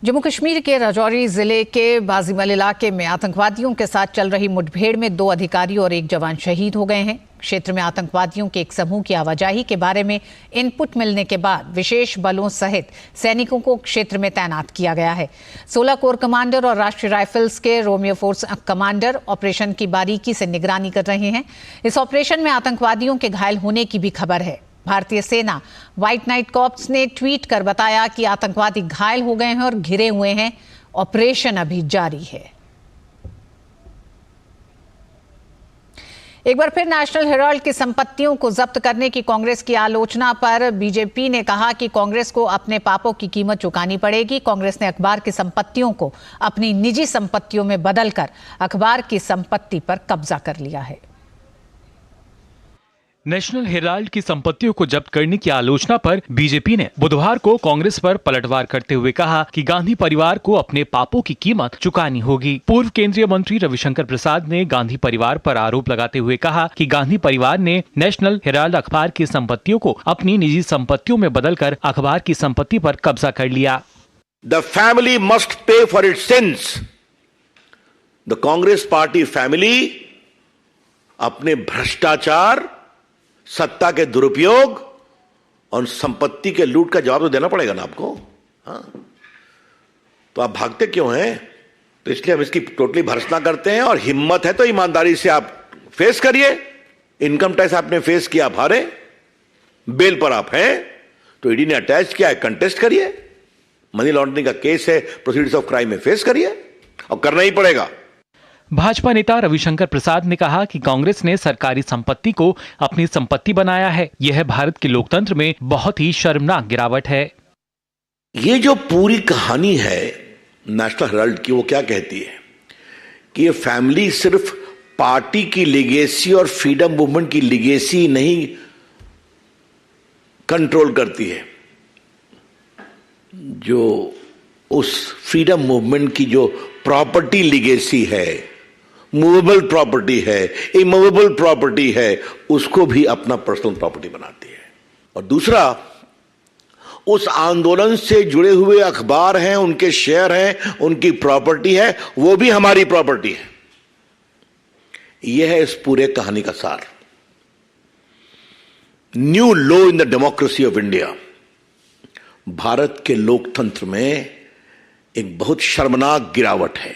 जम्मू कश्मीर के राजौरी जिले के बाजीमल इलाके में आतंकवादियों के साथ चल रही मुठभेड़ में 2 अधिकारी और 1 जवान शहीद हो गए हैं। क्षेत्र में आतंकवादियों के एक समूह की आवाजाही के बारे में इनपुट मिलने के बाद विशेष बलों सहित सैनिकों को क्षेत्र में तैनात किया गया है। 16 कोर कमांडर और राष्ट्रीय राइफल्स के रोमियो फोर्स कमांडर ऑपरेशन की बारीकी से निगरानी कर रहे हैं। इस ऑपरेशन में आतंकवादियों के घायल होने की भी खबर है। भारतीय सेना व्हाइट नाइट कॉर्प्स ने ट्वीट कर बताया कि आतंकवादी घायल हो गए हैं और घिरे हुए हैं। ऑपरेशन अभी जारी है। एक बार फिर नेशनल हेराल्ड की संपत्तियों को जब्त करने की कांग्रेस की आलोचना पर बीजेपी ने कहा कि कांग्रेस को अपने पापों की कीमत चुकानी पड़ेगी। कांग्रेस ने अखबार की संपत्तियों को अपनी निजी संपत्तियों में बदलकर अखबार की संपत्ति पर कब्जा कर लिया है। नेशनल हेराल्ड की संपत्तियों को जब्त करने की आलोचना पर बीजेपी ने बुधवार को कांग्रेस पर पलटवार करते हुए कहा कि गांधी परिवार को अपने पापों की कीमत चुकानी होगी। पूर्व केंद्रीय मंत्री रविशंकर प्रसाद ने गांधी परिवार पर आरोप लगाते हुए कहा कि गांधी परिवार ने नेशनल हेराल्ड अखबार की संपत्तियों को अपनी निजी संपत्तियों में बदलकर अखबार की संपत्ति पर कब्जा कर लिया। The family must pay for its since. The Congress party family अपने भ्रष्टाचार, सत्ता के दुरुपयोग और संपत्ति के लूट का जवाब तो देना पड़ेगा ना आपको। हाँ, तो आप भागते क्यों हैं? तो इसलिए हम इसकी टोटली भर्त्सना करते हैं, और हिम्मत है तो ईमानदारी से आप फेस करिए। इनकम टैक्स आपने फेस किया, आप हारे, बेल पर आप हैं, तो ईडी ने अटैच किया है, कंटेस्ट करिए। मनी लॉन्ड्रिंग का केस है, प्रोसीडिंग्स ऑफ क्राइम में फेस करिए, और करना ही पड़ेगा। भाजपा नेता रविशंकर प्रसाद ने कहा कि कांग्रेस ने सरकारी संपत्ति को अपनी संपत्ति बनाया है। यह भारत के लोकतंत्र में बहुत ही शर्मनाक गिरावट है। ये जो पूरी कहानी है नेशनल हेराल्ड की, वो क्या कहती है कि ये फैमिली सिर्फ पार्टी की लिगेसी और फ्रीडम मूवमेंट की लिगेसी नहीं कंट्रोल करती है, जो उस फ्रीडम मूवमेंट की जो प्रॉपर्टी लिगेसी है, मूवेबल प्रॉपर्टी है, इमूवेबल प्रॉपर्टी है, उसको भी अपना पर्सनल प्रॉपर्टी बनाती है। और दूसरा, उस आंदोलन से जुड़े हुए अखबार हैं, उनके शेयर हैं, उनकी प्रॉपर्टी है, वो भी हमारी प्रॉपर्टी है। यह है इस पूरे कहानी का सार। New low in the democracy of India. Bharat के लोकतंत्र में एक बहुत शर्मनाक गिरावट है।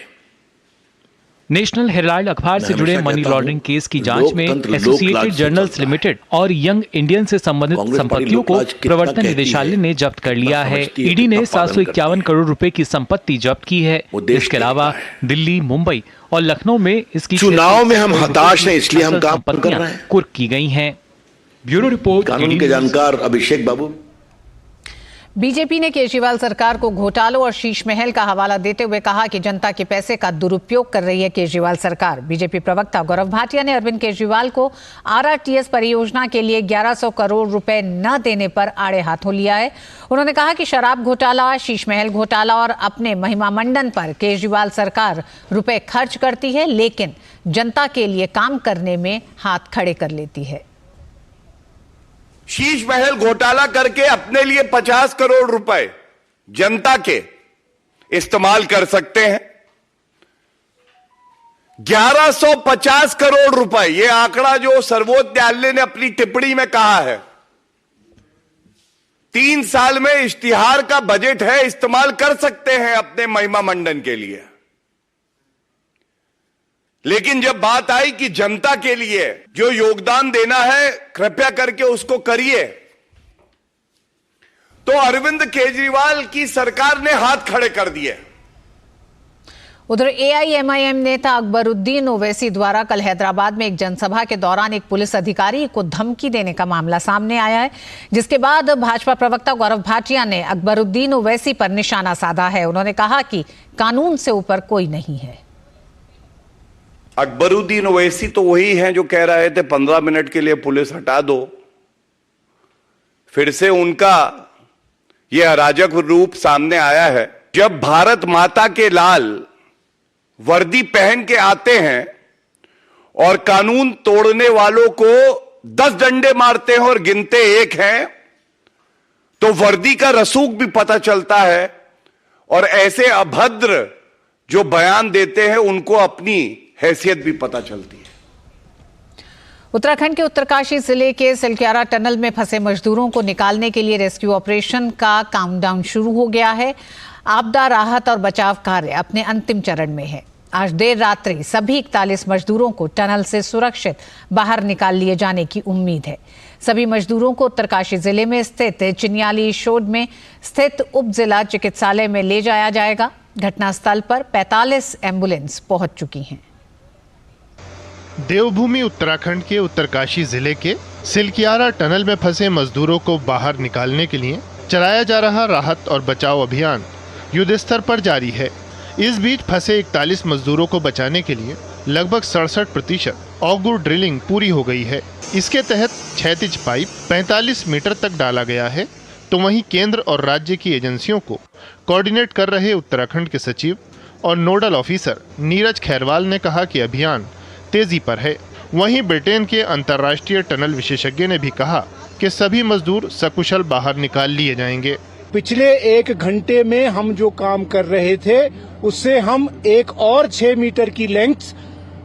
नेशनल हेराल्ड अखबार से जुड़े मनी लॉन्ड्रिंग केस की जांच में एसोसिएटेड जर्नल्स लिमिटेड और यंग इंडियन से संबंधित संपत्तियों को प्रवर्तन निदेशालय ने जब्त कर लिया है। ईडी ने 751 करोड़ रुपए की संपत्ति जब्त की है। इसके अलावा दिल्ली, मुंबई और लखनऊ में इसकी चुनाव में हम हताश हैं, इसलिए हम काम कर रहे हैं, कुर्क की गई हैं। ब्यूरो रिपोर्ट, कानून के जानकार अभिषेक बाबू। बीजेपी ने केजरीवाल सरकार को घोटालों और शीश महल का हवाला देते हुए कहा कि जनता के पैसे का दुरुपयोग कर रही है केजरीवाल सरकार। बीजेपी प्रवक्ता गौरव भाटिया ने अरविंद केजरीवाल को आरआरटीएस परियोजना के लिए 1100 करोड़ रुपए न देने पर आड़े हाथों लिया है। उन्होंने कहा कि शराब घोटाला, शीश महल घोटाला और अपने महिमा मंडन पर केजरीवाल सरकार रुपए खर्च करती है, लेकिन जनता के लिए काम करने में हाथ खड़े कर लेती है। शीश महल घोटाला करके अपने लिए 50 करोड़ रुपए जनता के इस्तेमाल कर सकते हैं। 1150 करोड़ रुपए, यह आंकड़ा जो सर्वोच्च न्यायालय ने अपनी टिप्पणी में कहा है, 3 साल में इश्तिहार का बजट है, इस्तेमाल कर सकते हैं अपने महिमा मंडन के लिए। लेकिन जब बात आई कि जनता के लिए जो योगदान देना है कृपया करके उसको करिए, तो अरविंद केजरीवाल की सरकार ने हाथ खड़े कर दिए। उधर एआईएमआईएम नेता अकबरुद्दीन ओवैसी द्वारा कल हैदराबाद में एक जनसभा के दौरान एक पुलिस अधिकारी को धमकी देने का मामला सामने आया है, जिसके बाद भाजपा प्रवक्ता गौरव भाटिया ने अकबरुद्दीन ओवैसी पर निशाना साधा है। उन्होंने कहा कि कानून से ऊपर कोई नहीं है। अकबरुद्दीन ओवैसी तो वही हैं जो कह रहे थे 15 मिनट के लिए पुलिस हटा दो। फिर से उनका यह अराजक रूप सामने आया है। जब भारत माता के लाल वर्दी पहन के आते हैं और कानून तोड़ने वालों को 10 डंडे मारते हैं और गिनते 1 हैं, तो वर्दी का रसूख भी पता चलता है। और ऐसे अभद्र जो बयान देते हैं उनको अपनी हैसियत भी पता चलती है। उत्तराखंड के उत्तरकाशी जिले के सिलक्यारा टनल में फंसे मजदूरों को निकालने के लिए रेस्क्यू ऑपरेशन का काउंटडाउन शुरू हो गया है। आपदा राहत और बचाव कार्य अपने अंतिम चरण में है। आज देर रात्रि सभी 41 मजदूरों को टनल से सुरक्षित बाहर निकाल लिए जाने की उम्मीद है। सभी मजदूरों को उत्तरकाशी जिले में स्थित चिन्याली शोध में स्थित उप जिला चिकित्सालय में ले जाया जाएगा। घटनास्थल पर 45 एम्बुलेंस पहुंच चुकी हैं। देवभूमि उत्तराखंड के उत्तरकाशी जिले के सिलकियारा टनल में फंसे मजदूरों को बाहर निकालने के लिए चलाया जा रहा राहत और बचाव अभियान युद्ध स्तर पर जारी है। इस बीच फंसे 41 मजदूरों को बचाने के लिए लगभग 67% ऑगुर ड्रिलिंग पूरी हो गई है। इसके तहत क्षैतिज पाइप 45 मीटर तक डाला गया है। तो वहीं केंद्र और राज्य की एजेंसियों को कोऑर्डिनेट कर रहे उत्तराखंड के सचिव और नोडल ऑफिसर नीरज खैरवाल ने कहा कि अभियान तेजी पर है। वहीं ब्रिटेन के अंतर्राष्ट्रीय टनल विशेषज्ञ ने भी कहा कि सभी मजदूर सकुशल बाहर निकाल लिए जाएंगे। पिछले 1 घंटे में हम जो काम कर रहे थे उससे हम एक और 6 मीटर की लेंथ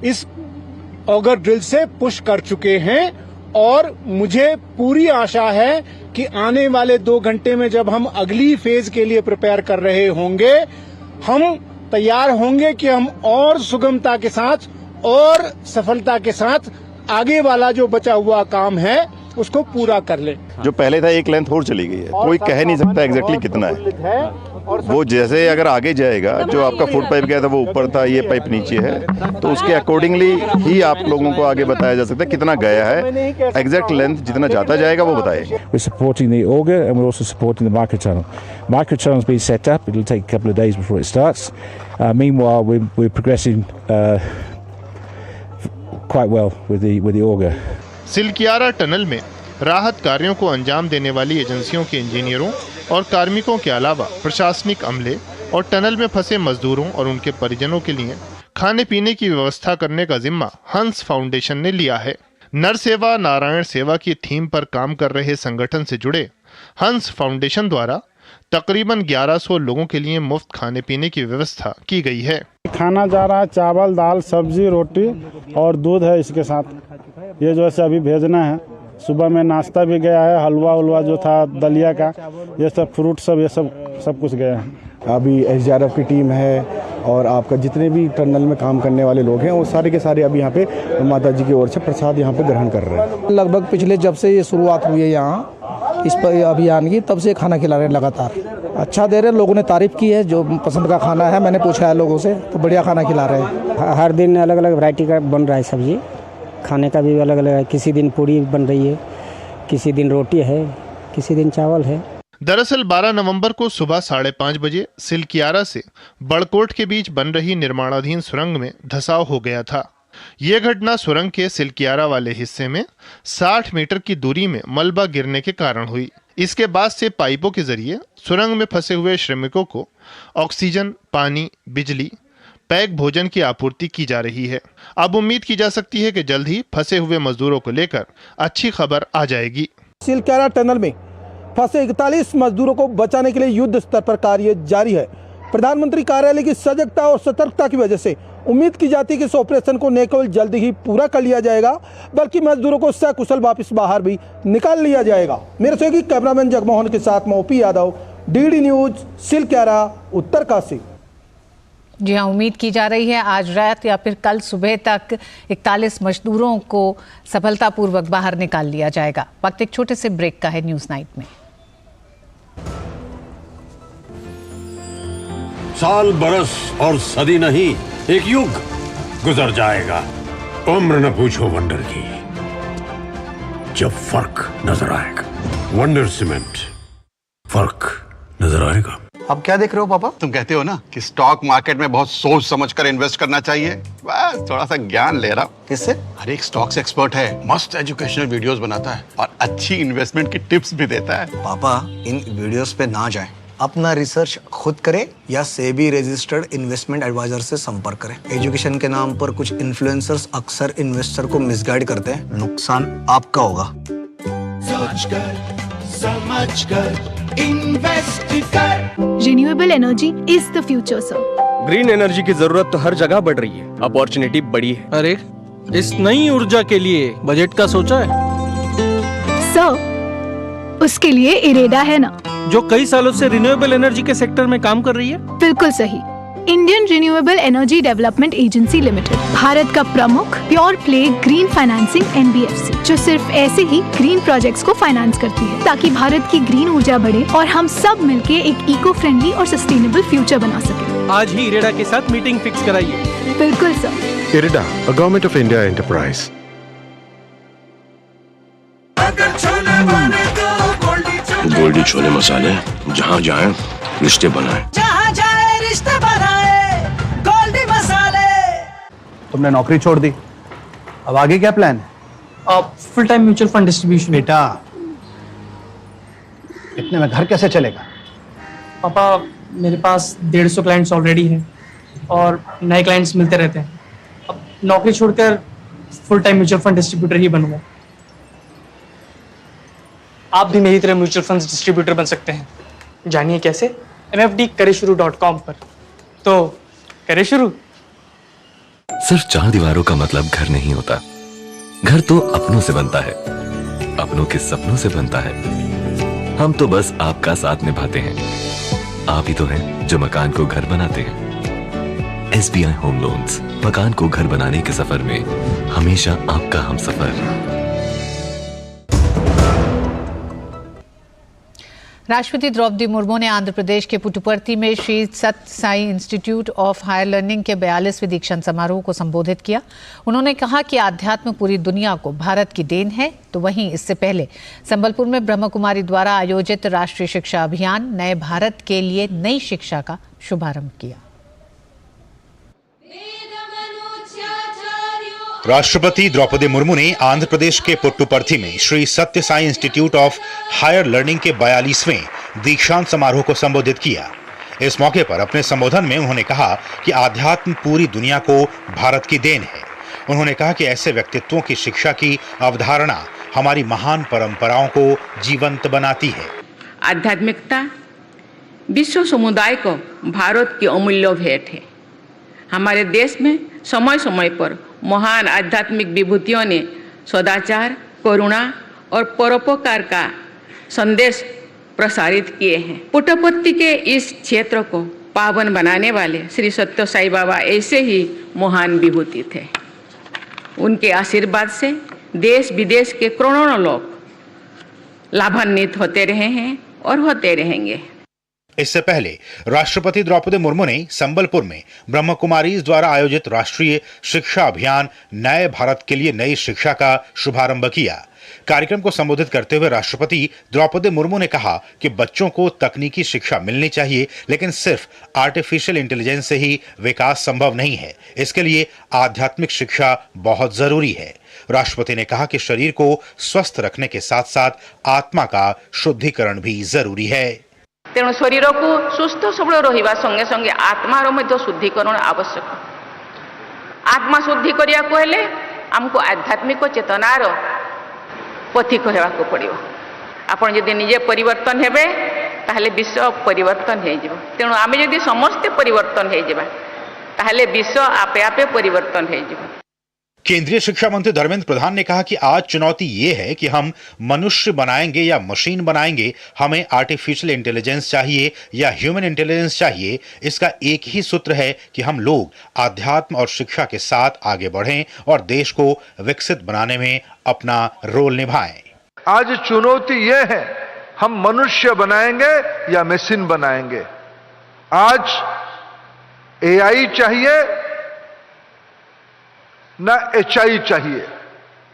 इस ऑगर ड्रिल से पुश कर चुके हैं और मुझे पूरी आशा है कि आने वाले 2 घंटे में जब हम अगली फेज के लिए प्रिपेयर कर रहे होंगे, हम तैयार होंगे कि हम और सुगमता के साथ और सफलता के साथ आगे वाला जो बचा हुआ काम है उसको पूरा कर ले। जो पहले था एक लेंथ और चली गई है, कोई कह नहीं सकता एग्जैक्टली कितना है। वो जैसे अगर आगे जाएगा, जो आपका फुट पाइप गया था वो ऊपर था, ये पाइप नीचे है, तो उसके अकॉर्डिंगली ही आप लोगों को आगे बताया जा सकता है कितना गया है। एग्जैक्ट लेंथ जितना जाता जाएगा वो बताएगा। We're supporting the auger and we're also supporting the microtunnel. Microtunnel's been set up. It'll take a couple of days before it starts. Meanwhile, we're progressing quite well with the auger. Silkyara tunnel में राहत कार्यों को अंजाम देने वाली एजेंसियों के इंजीनियरों और कार्मिकों के अलावा प्रशासनिक अमले और टनल में फंसे मजदूरों और उनके परिजनों के लिए खाने पीने की व्यवस्था करने का जिम्मा हंस फाउंडेशन ने लिया है। नर सेवा नारायण सेवा की थीम पर काम कर रहे संगठन से जुड़े हंस फाउंडेशन द्वारा तकरीबन 1100 लोगों के लिए मुफ्त खाने पीने की व्यवस्था की गई है। खाना जा रहा है, चावल दाल सब्जी रोटी और दूध है इसके साथ। ये जो है अभी भेजना है। सुबह में नाश्ता भी गया है, हलवा उलवा जो था दलिया का, ये सब फ्रूट सब ये सब कुछ गया है। अभी SDRF की टीम है और आपका जितने भी टनल में काम करने वाले लोग हैं वो सारे के सारे अभी यहाँ पे माता जी की ओर से प्रसाद यहाँ पे ग्रहण कर रहे हैं। लगभग पिछले जब से ये शुरुआत हुई है यहाँ इस पर अभियान की, तब से खाना खिला रहे हैं लगातार। अच्छा दे रहे हैं, लोगों ने तारीफ की है, जो पसंद का खाना है मैंने पूछा है लोगों से तो बढ़िया खाना खिला रहे हैं। हर दिन अलग अलग वैरायटी का बन रहा है सब्जी, खाने का भी अलग अलग है। किसी दिन पूड़ी बन रही है, किसी दिन रोटी है, किसी दिन चावल है। दरअसल 12 नवंबर को सुबह 5:30 बजे सिलकियारा से बड़कोट के बीच बन रही निर्माणाधीन सुरंग में धंसाव हो गया था। ये घटना सुरंग के सिलकियारा वाले हिस्से में 60 मीटर की दूरी में मलबा गिरने के कारण हुई। इसके बाद से पाइपों के जरिए सुरंग में फंसे हुए श्रमिकों को ऑक्सीजन, पानी, बिजली, पैक भोजन की आपूर्ति की जा रही है। अब उम्मीद की जा सकती है कि जल्द ही फंसे हुए मजदूरों को लेकर अच्छी खबर आ जाएगी। सिलकियारा टनल में फंसे 41 मजदूरों को बचाने के लिए युद्ध स्तर पर कार्य जारी है। प्रधानमंत्री कार्यालय की सजगता और सतर्कता की वजह से उम्मीद की जाती है कि इस ऑपरेशन को न केवल जल्द ही पूरा कर लिया जाएगा बल्कि मजदूरों को सकुशल वापस बाहर भी निकाल लिया जाएगा। मेरे सहयोगी कैमरामैन जगमोहन के साथ मैं OP Yadav, DD news, Silkyara, Uttarkashi. जी हाँ, उम्मीद की जा रही है आज रात या फिर कल सुबह तक 41 मजदूरों को सफलतापूर्वक बाहर निकाल लिया जाएगा। वक्त एक छोटे से ब्रेक का है न्यूज नाइट में। साल बरस और सदी नहीं, एक युग गुजर जाएगा। उम्र न पूछो वंडर की, जब फर्क नजर आएगा। वंडर सीमेंट, फर्क नजर आएगा। अब क्या देख रहे हो पापा? तुम कहते हो ना कि स्टॉक मार्केट में बहुत सोच समझ कर इन्वेस्ट करना चाहिए, बस थोड़ा सा ज्ञान ले रहा हूँ। किससे? हर एक स्टॉक्स एक्सपर्ट है, मस्त एजुकेशनल वीडियोस बनाता है और अच्छी इन्वेस्टमेंट की टिप्स भी देता है। पापा इन वीडियोस पे ना जाएं, अपना रिसर्च खुद करें या सेबी रजिस्टर्ड इन्वेस्टमेंट एडवाइजर से संपर्क करें। एजुकेशन के नाम पर कुछ इन्फ्लुएंसर्स अक्सर इन्वेस्टर को मिसगाइड करते हैं, नुकसान आपका होगा। सोचकर समझकर इन्वेस्ट कर। Renewable energy is the future sir. Green energy की जरूरत तो हर जगह बढ़ रही है, अपॉर्चुनिटी बड़ी है। अरे इस नई ऊर्जा के लिए बजट का सोचा है सर? उसके लिए इरेडा है ना, जो कई सालों से रिन्यूएबल एनर्जी के सेक्टर में काम कर रही है। बिल्कुल सही। Indian renewable energy development agency limited, Bharat का प्रमुख pure play green financing NBFC, जो सिर्फ ऐसे ही ग्रीन प्रोजेक्ट्स को फाइनेंस करती है ताकि भारत की ग्रीन ऊर्जा बढ़े और हम सब मिलके एक इको फ्रेंडली और सस्टेनेबल फ्यूचर बना सके। आज ही इरेडा के साथ मीटिंग फिक्स कराइए। बिल्कुल sir. IRIDA, a Government of India enterprise. Goldiee छोले मसाले, जहाँ जाए रिश्ते बनाए। जहाँ जाए रिश्ते बनाए, गोल्डी मसाले। तुमने नौकरी छोड़ दी, अब आगे क्या प्लान है? Full time mutual fund distribution. बेटा, इतने में घर कैसे चलेगा? पापा, मेरे पास 150 क्लाइंट्स ऑलरेडी हैं और नए क्लाइंट्स मिलते रहते हैं। अब नौकरी छोड़कर full time mutual fund distributor ही बनूंगा। आप भी मेरी तरह म्यूचुअल फंड डिस्ट्रीब्यूटर बन सकते हैं। जानिए कैसे? mfdkareshuru.com पर। तो करें शुरू। सिर्फ 4 दीवारों का मतलब घर नहीं होता। घर तो अपनों से बनता है, अपनों के सपनों से बनता है। हम तो बस आपका साथ निभाते हैं। आप ही तो हैं जो मकान को घर बनाते हैं। SBI होम लोन्स, मकान को घर बनाने के सफर में हमेशा आपका हमसफर। राष्ट्रपति द्रौपदी मुर्मू ने आंध्र प्रदेश के पुट्टुपर्ती में Shri Sathya Sai Institute of Higher Learning के 42वें दीक्षांत समारोह को संबोधित किया। उन्होंने कहा कि आध्यात्म पूरी दुनिया को भारत की देन है। तो वहीं इससे पहले संबलपुर में ब्रह्म कुमारी द्वारा आयोजित राष्ट्रीय शिक्षा अभियान नए भारत के लिए नई शिक्षा का शुभारंभ किया। राष्ट्रपति द्रौपदी मुर्मू ने आंध्र प्रदेश के पुट्टुपर्ती में Shri Sathya Sai Institute of Higher Learning के 42वें दीक्षांत समारोह को संबोधित किया। इस मौके पर अपने संबोधन में उन्होंने कहा कि आध्यात्म पूरी दुनिया को भारत की देन है। उन्होंने कहा कि ऐसे व्यक्तित्वों की शिक्षा की अवधारणा हमारी महान परंपराओं को जीवंत बनाती है। आध्यात्मिकता विश्व समुदाय को भारत की अमूल्य भेंट है। हमारे देश में समय समय पर महान आध्यात्मिक विभूतियों ने सदाचार, करुणा और परोपकार का संदेश प्रसारित किए हैं। पुट्टुपर्ती के इस क्षेत्र को पावन बनाने वाले श्री सत्य साई बाबा ऐसे ही महान विभूति थे। उनके आशीर्वाद से देश विदेश के करोड़ों लोग लाभान्वित होते रहे हैं और होते रहेंगे। इससे पहले राष्ट्रपति द्रौपदी मुर्मू ने संबलपुर में ब्रह्म कुमारीज द्वारा आयोजित राष्ट्रीय शिक्षा अभियान नए भारत के लिए नई शिक्षा का शुभारंभ किया। कार्यक्रम को संबोधित करते हुए राष्ट्रपति द्रौपदी मुर्मू ने कहा कि बच्चों को तकनीकी शिक्षा मिलनी चाहिए, लेकिन सिर्फ आर्टिफिशियल इंटेलिजेंस से ही विकास संभव नहीं है। इसके लिए आध्यात्मिक शिक्षा बहुत जरूरी है। राष्ट्रपति ने कहा कि शरीर को स्वस्थ रखने के साथ साथ आत्मा का शुद्धिकरण भी जरूरी है। तेणु शरीर को सुस्थ सबल रहिबा संगे संगे आत्मार मध्य शुद्धिकरण आवश्यक। आत्मा शुद्धि करिया को हेले हमको आध्यात्मिक चेतनार पथिक हेबाको पड़िबो। आपण यदि निजे परिवर्तन हेबे ताहले विश्व परिवर्तन हे जिवो। तेणु आमे यदि समस्त परिवर्तन हे जिबा ताहले विश्व आपे आपे परिवर्तन हे जिवो। केंद्रीय शिक्षा मंत्री धर्मेंद्र प्रधान ने कहा कि आज चुनौती ये है कि हम मनुष्य बनाएंगे या मशीन बनाएंगे, हमें आर्टिफिशियल इंटेलिजेंस चाहिए या ह्यूमन इंटेलिजेंस चाहिए। इसका एक ही सूत्र है कि हम लोग आध्यात्म और शिक्षा के साथ आगे बढ़ें और देश को विकसित बनाने में अपना रोल निभाएं। आज चुनौती ये है, हम मनुष्य बनाएंगे या मशीन बनाएंगे। आज AI चाहिए ना HI चाहिए,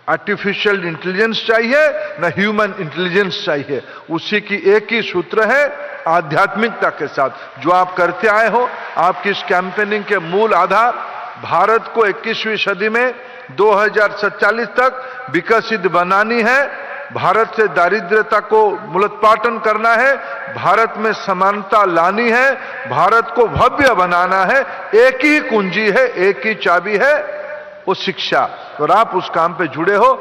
आर्टिफिशियल इंटेलिजेंस चाहिए ना ह्यूमन इंटेलिजेंस चाहिए। उसी की एक ही सूत्र है, आध्यात्मिकता के साथ जो आप करते आए हो। आपकी इस कैंपेनिंग के मूल आधार भारत को 21वीं सदी में 2047 तक विकसित बनानी है। भारत से दारिद्र्यता को मूलोत्पाटन करना है, भारत में समानता लानी है, भारत को भव्य बनाना है। एक ही कुंजी है, एक ही चाबी है, वो शिक्षा। और आप उस काम पे जुड़े हो।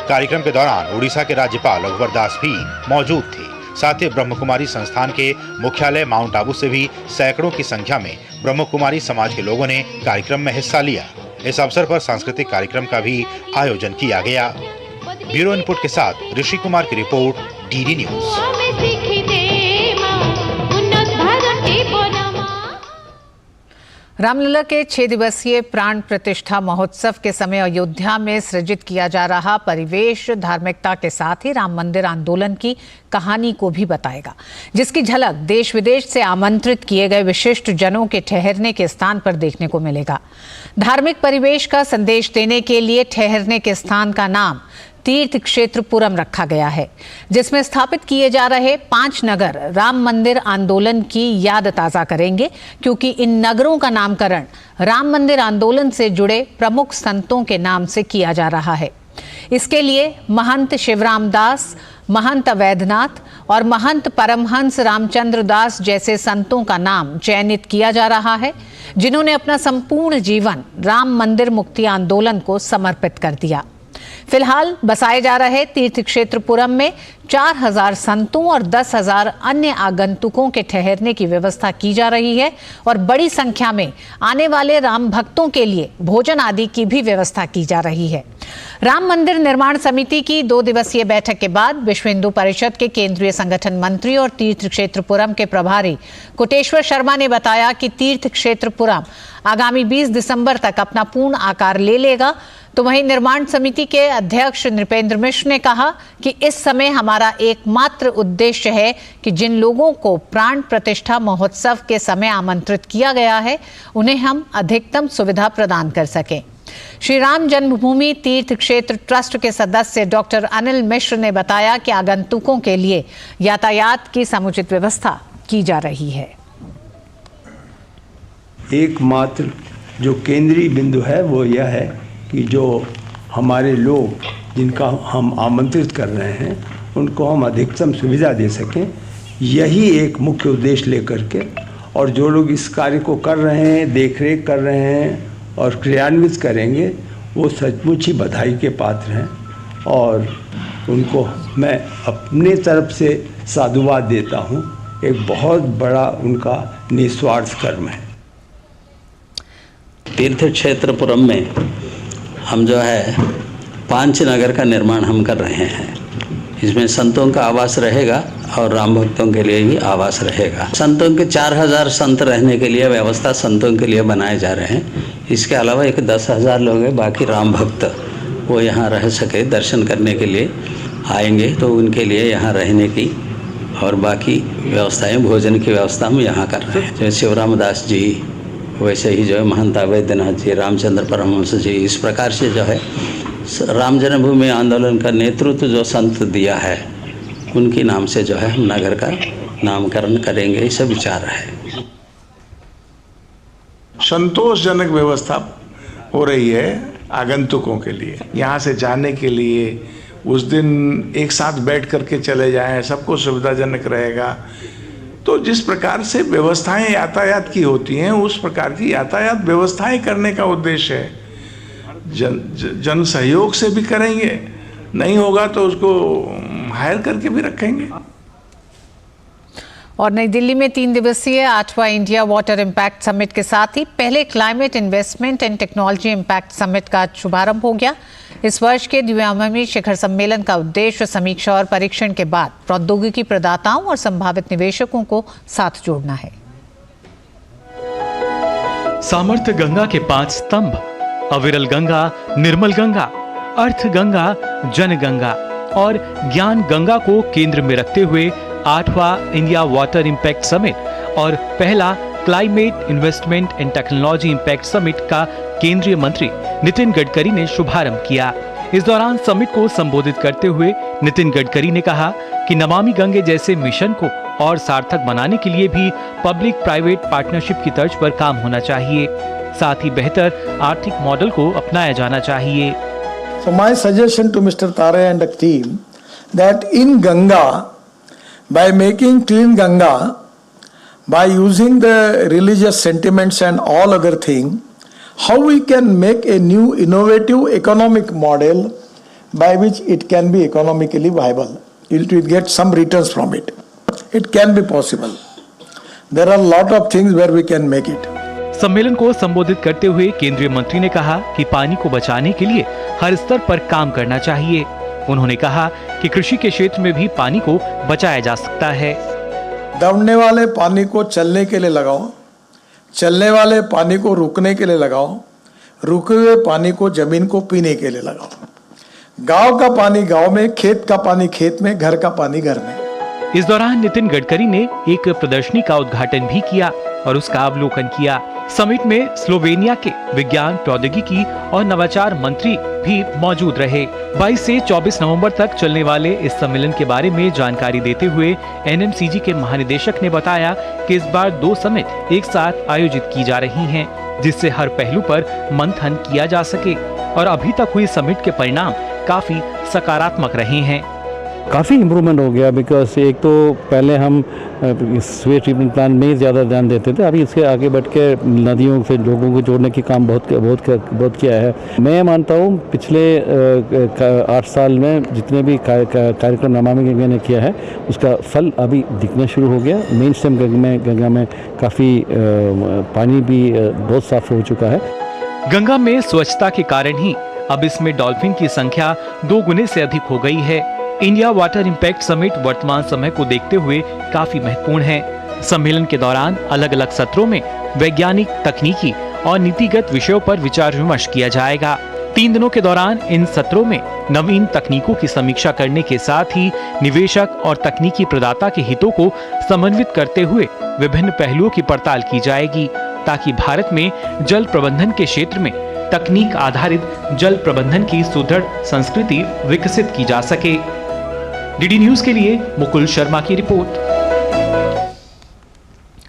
कार्यक्रम के दौरान उड़ीसा के राज्यपाल रघुवर दास भी मौजूद थे। साथ ही ब्रह्म कुमारी संस्थान के मुख्यालय माउंट आबू से भी सैकड़ों की संख्या में ब्रह्म कुमारी समाज के लोगों ने कार्यक्रम में हिस्सा लिया। इस अवसर पर सांस्कृतिक कार्यक्रम का भी आयोजन किया गया। ब्यूरो इनपुट के साथ ऋषि कुमार की रिपोर्ट, DD न्यूज। रामलला के 6 दिवसीय प्राण प्रतिष्ठा महोत्सव के समय अयोध्या में सृजित किया जा रहा परिवेश धार्मिकता के साथ ही राम मंदिर आंदोलन की कहानी को भी बताएगा, जिसकी झलक देश विदेश से आमंत्रित किए गए विशिष्ट जनों के ठहरने के स्थान पर देखने को मिलेगा। धार्मिक परिवेश का संदेश देने के लिए ठहरने के स्थान का नाम तीर्थ क्षेत्रपुरम रखा गया है, जिसमें स्थापित किए जा रहे 5 नगर राम मंदिर आंदोलन की याद ताज़ा करेंगे, क्योंकि इन नगरों का नामकरण राम मंदिर आंदोलन से जुड़े प्रमुख संतों के नाम से किया जा रहा है। इसके लिए महंत शिवराम दास, महंत अवैधनाथ और महंत परमहंस रामचंद्र दास जैसे संतों का नाम चयनित किया जा रहा है, जिन्होंने अपना संपूर्ण जीवन राम मंदिर मुक्ति आंदोलन को समर्पित कर दिया। फिलहाल बसाए जा रहे तीर्थ क्षेत्रपुरम में 4000 संतों और 10,000 अन्य आगंतुकों के ठहरने की व्यवस्था की जा रही है और बड़ी संख्या में आने वाले राम भक्तों के लिए भोजन आदि की भी व्यवस्था की जा रही है। राम मंदिर निर्माण समिति की 2 दिवसीय बैठक के बाद विश्व हिंदू परिषद के केंद्रीय संगठन मंत्री और तीर्थ क्षेत्रपुरम के प्रभारी कोटेश्वर शर्मा ने बताया कि तीर्थ क्षेत्रपुरम आगामी 20 दिसंबर तक अपना पूर्ण आकार ले लेगा। तो वहीं निर्माण समिति के अध्यक्ष नृपेंद्र मिश्र ने कहा कि इस समय हमारा एकमात्र उद्देश्य है कि जिन लोगों को प्राण प्रतिष्ठा महोत्सव के समय आमंत्रित किया गया है, उन्हें हम अधिकतम सुविधा प्रदान कर सकें। श्री राम जन्मभूमि तीर्थ क्षेत्र ट्रस्ट के सदस्य डॉक्टर अनिल मिश्र ने बताया कि आगंतुकों के लिए यातायात की समुचित व्यवस्था की जा रही है। एकमात्र जो केंद्रीय बिंदु है वो यह है कि जो हमारे लोग जिनका हम आमंत्रित कर रहे हैं उनको हम अधिकतम सुविधा दे सकें, यही एक मुख्य उद्देश्य लेकर के, और जो लोग इस कार्य को कर रहे हैं, देखरेख कर रहे हैं और क्रियान्वित करेंगे, वो सचमुच ही बधाई के पात्र हैं और उनको मैं अपने तरफ से साधुवाद देता हूँ। एक बहुत बड़ा उनका निस्वार्थ कर्म है। तीर्थ क्षेत्रपुरम में हम जो है 5 नगर का निर्माण हम कर रहे हैं। इसमें संतों का आवास रहेगा और राम भक्तों के लिए भी आवास रहेगा। संतों के 4000 संत रहने के लिए व्यवस्था संतों के लिए बनाए जा रहे हैं। इसके अलावा एक 10,000 लोग हैं, बाकी राम भक्त वो यहाँ रह सके, दर्शन करने के लिए आएंगे तो उनके लिए यहाँ रहने की और बाकी व्यवस्थाएं, भोजन की व्यवस्था हम यहाँ कर रहे हैं। जैसे शिवराम दास जी, वैसे ही जो है महंत अवैधनाथ जी, रामचंद्र परमहंस जी, इस प्रकार से जो है राम जन्मभूमि आंदोलन का नेतृत्व जो संत दिया है उनके नाम से जो है हम नगर का नामकरण करेंगे, ऐसा विचार है। संतोषजनक व्यवस्था हो रही है आगंतुकों के लिए। यहाँ से जाने के लिए उस दिन एक साथ बैठ करके चले जाएं, सबको सुविधाजनक रहेगा। तो जिस प्रकार से व्यवस्थाएं यातायात की होती हैं, उस प्रकार की यातायात व्यवस्थाएं करने का उद्देश्य है। जन सहयोग से भी करेंगे, नहीं होगा तो उसको हायर करके भी रखेंगे। और नई दिल्ली में 3 दिवसीय 8वां इंडिया वाटर इम्पैक्ट समिट के साथ ही पहले climate investment and technology impact summit का शुभारंभ हो गया। इस वर्ष के द्विआयामी शिखर सम्मेलन का उद्देश्य समीक्षा और परीक्षण के बाद प्रौद्योगिकी प्रदाताओं और संभावित निवेशकों को साथ जोड़ना है। सामर्थ्य गंगा के 5 स्तंभ, अविरल गंगा, निर्मल गंगा, अर्थ गंगा, जन गंगा और ज्ञान गंगा को केंद्र में रखते हुए 8वां इंडिया वाटर इम्पैक्ट समिट और पहला climate investment and technology impact summit का केंद्रीय मंत्री नितिन गडकरी ने शुभारंभ किया। इस दौरान समिट को संबोधित करते हुए नितिन गडकरी ने कहा कि नमामि गंगे जैसे मिशन को और सार्थक बनाने के लिए भी पब्लिक प्राइवेट पार्टनरशिप की तर्ज पर काम होना चाहिए, साथ ही बेहतर आर्थिक मॉडल को अपनाया जाना चाहिए। So my suggestion to Mr. Tare and the team that in Ganga, by making clean Ganga, by using the religious sentiments and all other thing, how we can make a new innovative economic model by which it can be economically viable. It will get some returns from it. It can be possible. There are a lot of things where we can make it. सम्मेलन को संबोधित करते हुए केंद्रीय मंत्री ने कहा कि पानी को बचाने के लिए हर स्तर पर काम करना चाहिए। उन्होंने कहा कि कृषि के क्षेत्र में भी पानी को बचाया जा सकता है। दौड़ने वाले पानी को चलने के लिए लगाओ, चलने वाले पानी को रुकने के लिए लगाओ, रुके हुए पानी को जमीन को पीने के लिए लगाओ। गांव का पानी गांव में, खेत का पानी खेत में, घर का पानी घर में। इस दौरान नितिन गडकरी ने एक प्रदर्शनी का उद्घाटन भी किया और उसका अवलोकन किया। समिट में स्लोवेनिया के विज्ञान, प्रौद्योगिकी और नवाचार मंत्री भी मौजूद रहे। 22 से 24 नवंबर तक चलने वाले इस सम्मेलन के बारे में जानकारी देते हुए एनएमसीजी के महानिदेशक ने बताया कि इस बार 2 समिट एक साथ आयोजित की जा रही हैं, जिससे हर पहलू पर मंथन किया जा सके और अभी तक हुई समिट के परिणाम काफी सकारात्मक रहे हैं। काफ़ी इम्प्रूवमेंट हो गया, बिकॉज एक तो पहले हम स्वेट ट्रीटमेंट प्लांट में ज़्यादा ध्यान देते थे, अभी इसके आगे बढ़ के नदियों से लोगों को जोड़ने की काम बहुत किया है। मैं मानता हूँ पिछले 8 साल में जितने भी कार्यक्रम नमामि गंगा ने किया है उसका फल अभी दिखना शुरू हो गया। मेन स्ट्रीम गंगा में काफ़ी पानी भी बहुत साफ हो चुका है। गंगा में स्वच्छता के कारण ही अब इसमें डॉल्फिन की संख्या 2 गुने से अधिक हो गई है। इंडिया वाटर इम्पैक्ट समिट वर्तमान समय को देखते हुए काफी महत्वपूर्ण है। सम्मेलन के दौरान अलग अलग सत्रों में वैज्ञानिक, तकनीकी और नीतिगत विषयों पर विचार विमर्श किया जाएगा। 3 दिनों के दौरान इन सत्रों में नवीन तकनीकों की समीक्षा करने के साथ ही निवेशक और तकनीकी प्रदाता के हितों को समन्वित करते हुए विभिन्न पहलुओं की पड़ताल की जाएगी, ताकि भारत में जल प्रबंधन के क्षेत्र में तकनीक आधारित जल प्रबंधन की सुदृढ़ संस्कृति विकसित की जा सके। डीडी न्यूज के लिए मुकुल शर्मा की रिपोर्ट।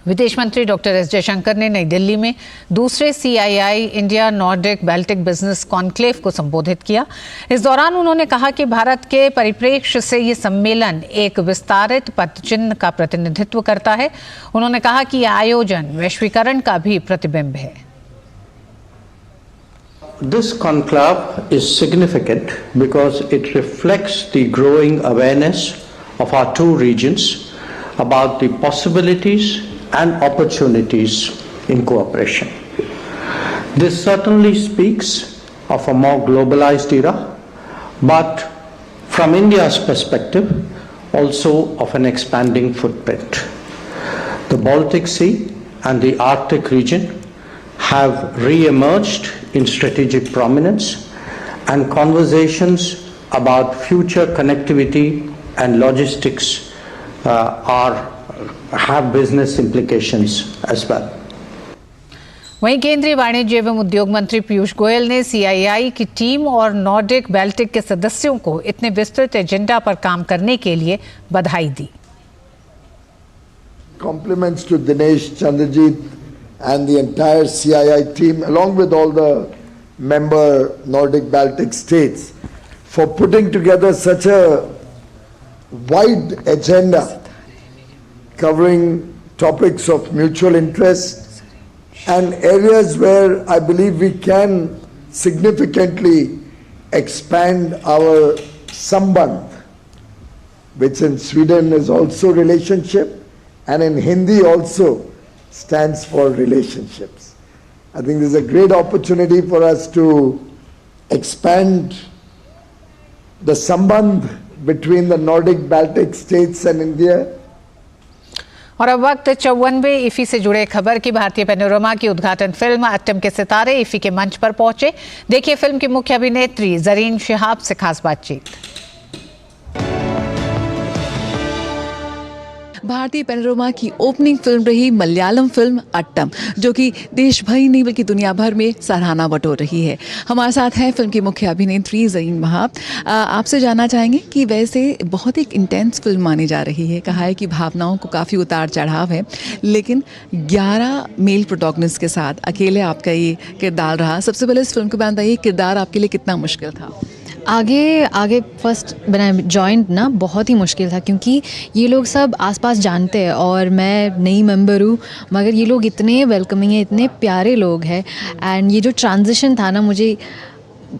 विदेश मंत्री डॉक्टर एस जयशंकर ने नई दिल्ली में दूसरे CII India Nordic Baltic business conclave को संबोधित किया। इस दौरान उन्होंने कहा कि भारत के परिप्रेक्ष्य से ये सम्मेलन एक विस्तारित पदचिह्न का प्रतिनिधित्व करता है। उन्होंने कहा कि यह आयोजन वैश्वीकरण का भी प्रतिबिंब है। This conclave is significant because it reflects the growing awareness of our two regions about the possibilities and opportunities in cooperation. This certainly speaks of a more globalized era, but from India's perspective, also of an expanding footprint. The Baltic Sea and the Arctic region have re-emerged in strategic prominence, and conversations about future connectivity and logistics have business implications as well. वहीं केंद्रीय वाणिज्य एवं उद्योग मंत्री पीयूष गोयल ने CII की team और Nordic Baltic के सदस्यों को इतने विस्तृत एजेंडा पर काम करने के लिए बधाई दी। Compliments to Dinesh Chandrajit and the entire CII team, along with all the member Nordic Baltic states, for putting together such a wide agenda covering topics of mutual interest and areas where I believe we can significantly expand our sambandh, which in Sweden is also relationship and in Hindi also stands for relationships. I think this is a great opportunity for us to expand the sambandh between the Nordic Baltic states and India. और अब वक्त 54वें IFFI से जुड़े खबर की। भारतीय panorama की उद्घाटन फिल्म अट्टम के सितारे इफी के मंच पर पहुंचे। देखिए फिल्म की मुख्य अभिनेत्री जरीन शिहाब से खास बातचीत। भारतीय पैनोरमा की ओपनिंग फिल्म रही मलयालम फिल्म अट्टम, जो कि देश भर ही नहीं बल्कि दुनिया भर में सराहना बटोर रही है। हमारे साथ हैं फिल्म की मुख्य अभिनेत्री ज़रीन महाब। आपसे जानना चाहेंगे कि वैसे बहुत एक इंटेंस फिल्म मानी जा रही है, कहा है कि भावनाओं को काफ़ी उतार चढ़ाव है, लेकिन 11 मेल प्रोटैगनिस्ट के साथ अकेले आपका ये किरदार रहा। सबसे पहले इस फिल्म के बाद ये किरदार आपके लिए कितना मुश्किल था? आगे फर्स्ट बना जॉइंट ना बहुत ही मुश्किल था, क्योंकि ये लोग सब आसपास जानते हैं और मैं नई मेंबर हूँ, मगर ये लोग इतने वेलकमिंग हैं, इतने प्यारे लोग हैं। एंड ये जो ट्रांजिशन था ना, मुझे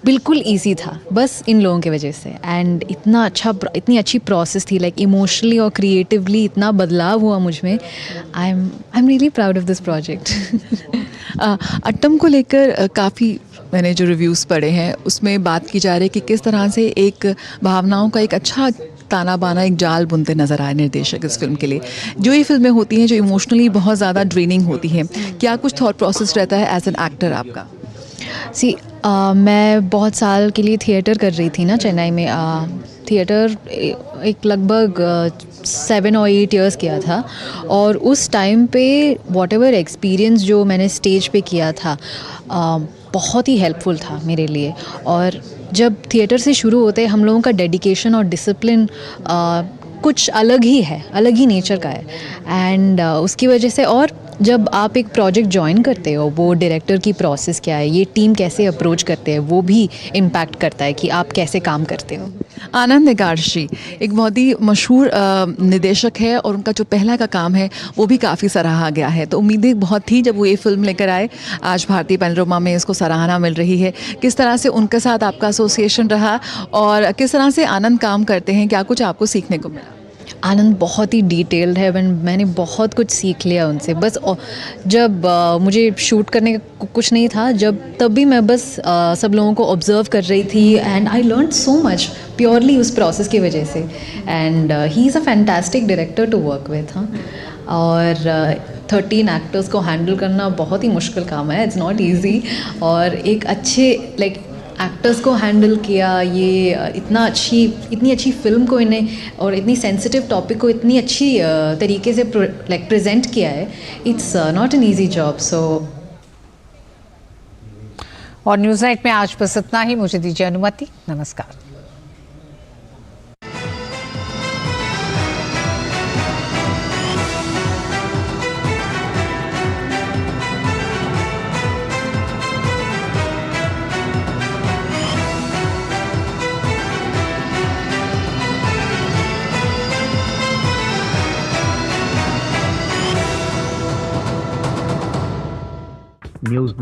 बिल्कुल इजी था बस इन लोगों की वजह से। एंड इतनी अच्छी प्रोसेस थी, लाइक इमोशनली और क्रिएटिवली इतना बदलाव हुआ मुझ में। I am really proud of this project. Aattam को लेकर काफ़ी मैंने जो रिव्यूज़ पढ़े हैं उसमें बात की जा रही है कि किस तरह से एक भावनाओं का एक अच्छा ताना बाना एक जाल बुनते नजर आए निर्देशक इस फिल्म के लिए। जो ये फिल्में होती हैं जो इमोशनली बहुत ज़्यादा ड्रेनिंग होती हैं, क्या कुछ थॉट प्रोसेस रहता है एज एन एक्टर आपका? मैं बहुत साल के लिए थिएटर कर रही थी ना चेन्नई में। थिएटर एक लगभग 7 और 8 इयर्स किया था, और उस टाइम पे वॉटेवर एक्सपीरियंस जो मैंने स्टेज पे किया था बहुत ही हेल्पफुल था मेरे लिए। और जब थिएटर से शुरू होते हम लोगों का डेडिकेशन और डिसिप्लिन कुछ अलग ही है, अलग ही नेचर का है। एंड उसकी वजह से, और जब आप एक प्रोजेक्ट ज्वाइन करते हो, वो डायरेक्टर की प्रोसेस क्या है, ये टीम कैसे अप्रोच करते हैं, वो भी इम्पैक्ट करता है कि आप कैसे काम करते हो। आनंद निगारशी एक बहुत ही मशहूर निर्देशक है, और उनका जो पहला का काम है वो भी काफ़ी सराहा गया है। तो उम्मीदें बहुत थी जब वो ये फिल्म लेकर आए, आज भारतीय पैनोरमा में इसको सराहना मिल रही है। किस तरह से उनके साथ आपका एसोसिएशन रहा, और किस तरह से आनंद काम करते हैं, क्या कुछ आपको सीखने को मिला? आनंद बहुत ही डिटेल्ड है, मैंने बहुत कुछ सीख लिया उनसे। बस जब मुझे शूट करने का कुछ नहीं था, तब भी मैं बस सब लोगों को ऑब्जर्व कर रही थी, and I learn so much purely उस प्रोसेस की वजह से। And he is a fantastic director to work with. और 13 एक्टर्स को हैंडल करना बहुत ही मुश्किल काम है, इट्स नॉट ईजी। और एक अच्छे एक्टर्स को हैंडल किया, ये इतनी अच्छी फिल्म को इन्हें, और इतनी सेंसिटिव टॉपिक को इतनी अच्छी तरीके से प्रेजेंट किया है, it's not an easy job. So और न्यूज़ नाइट में आज बस इतना ही। मुझे दीजिए अनुमति, नमस्कार। न्यूज़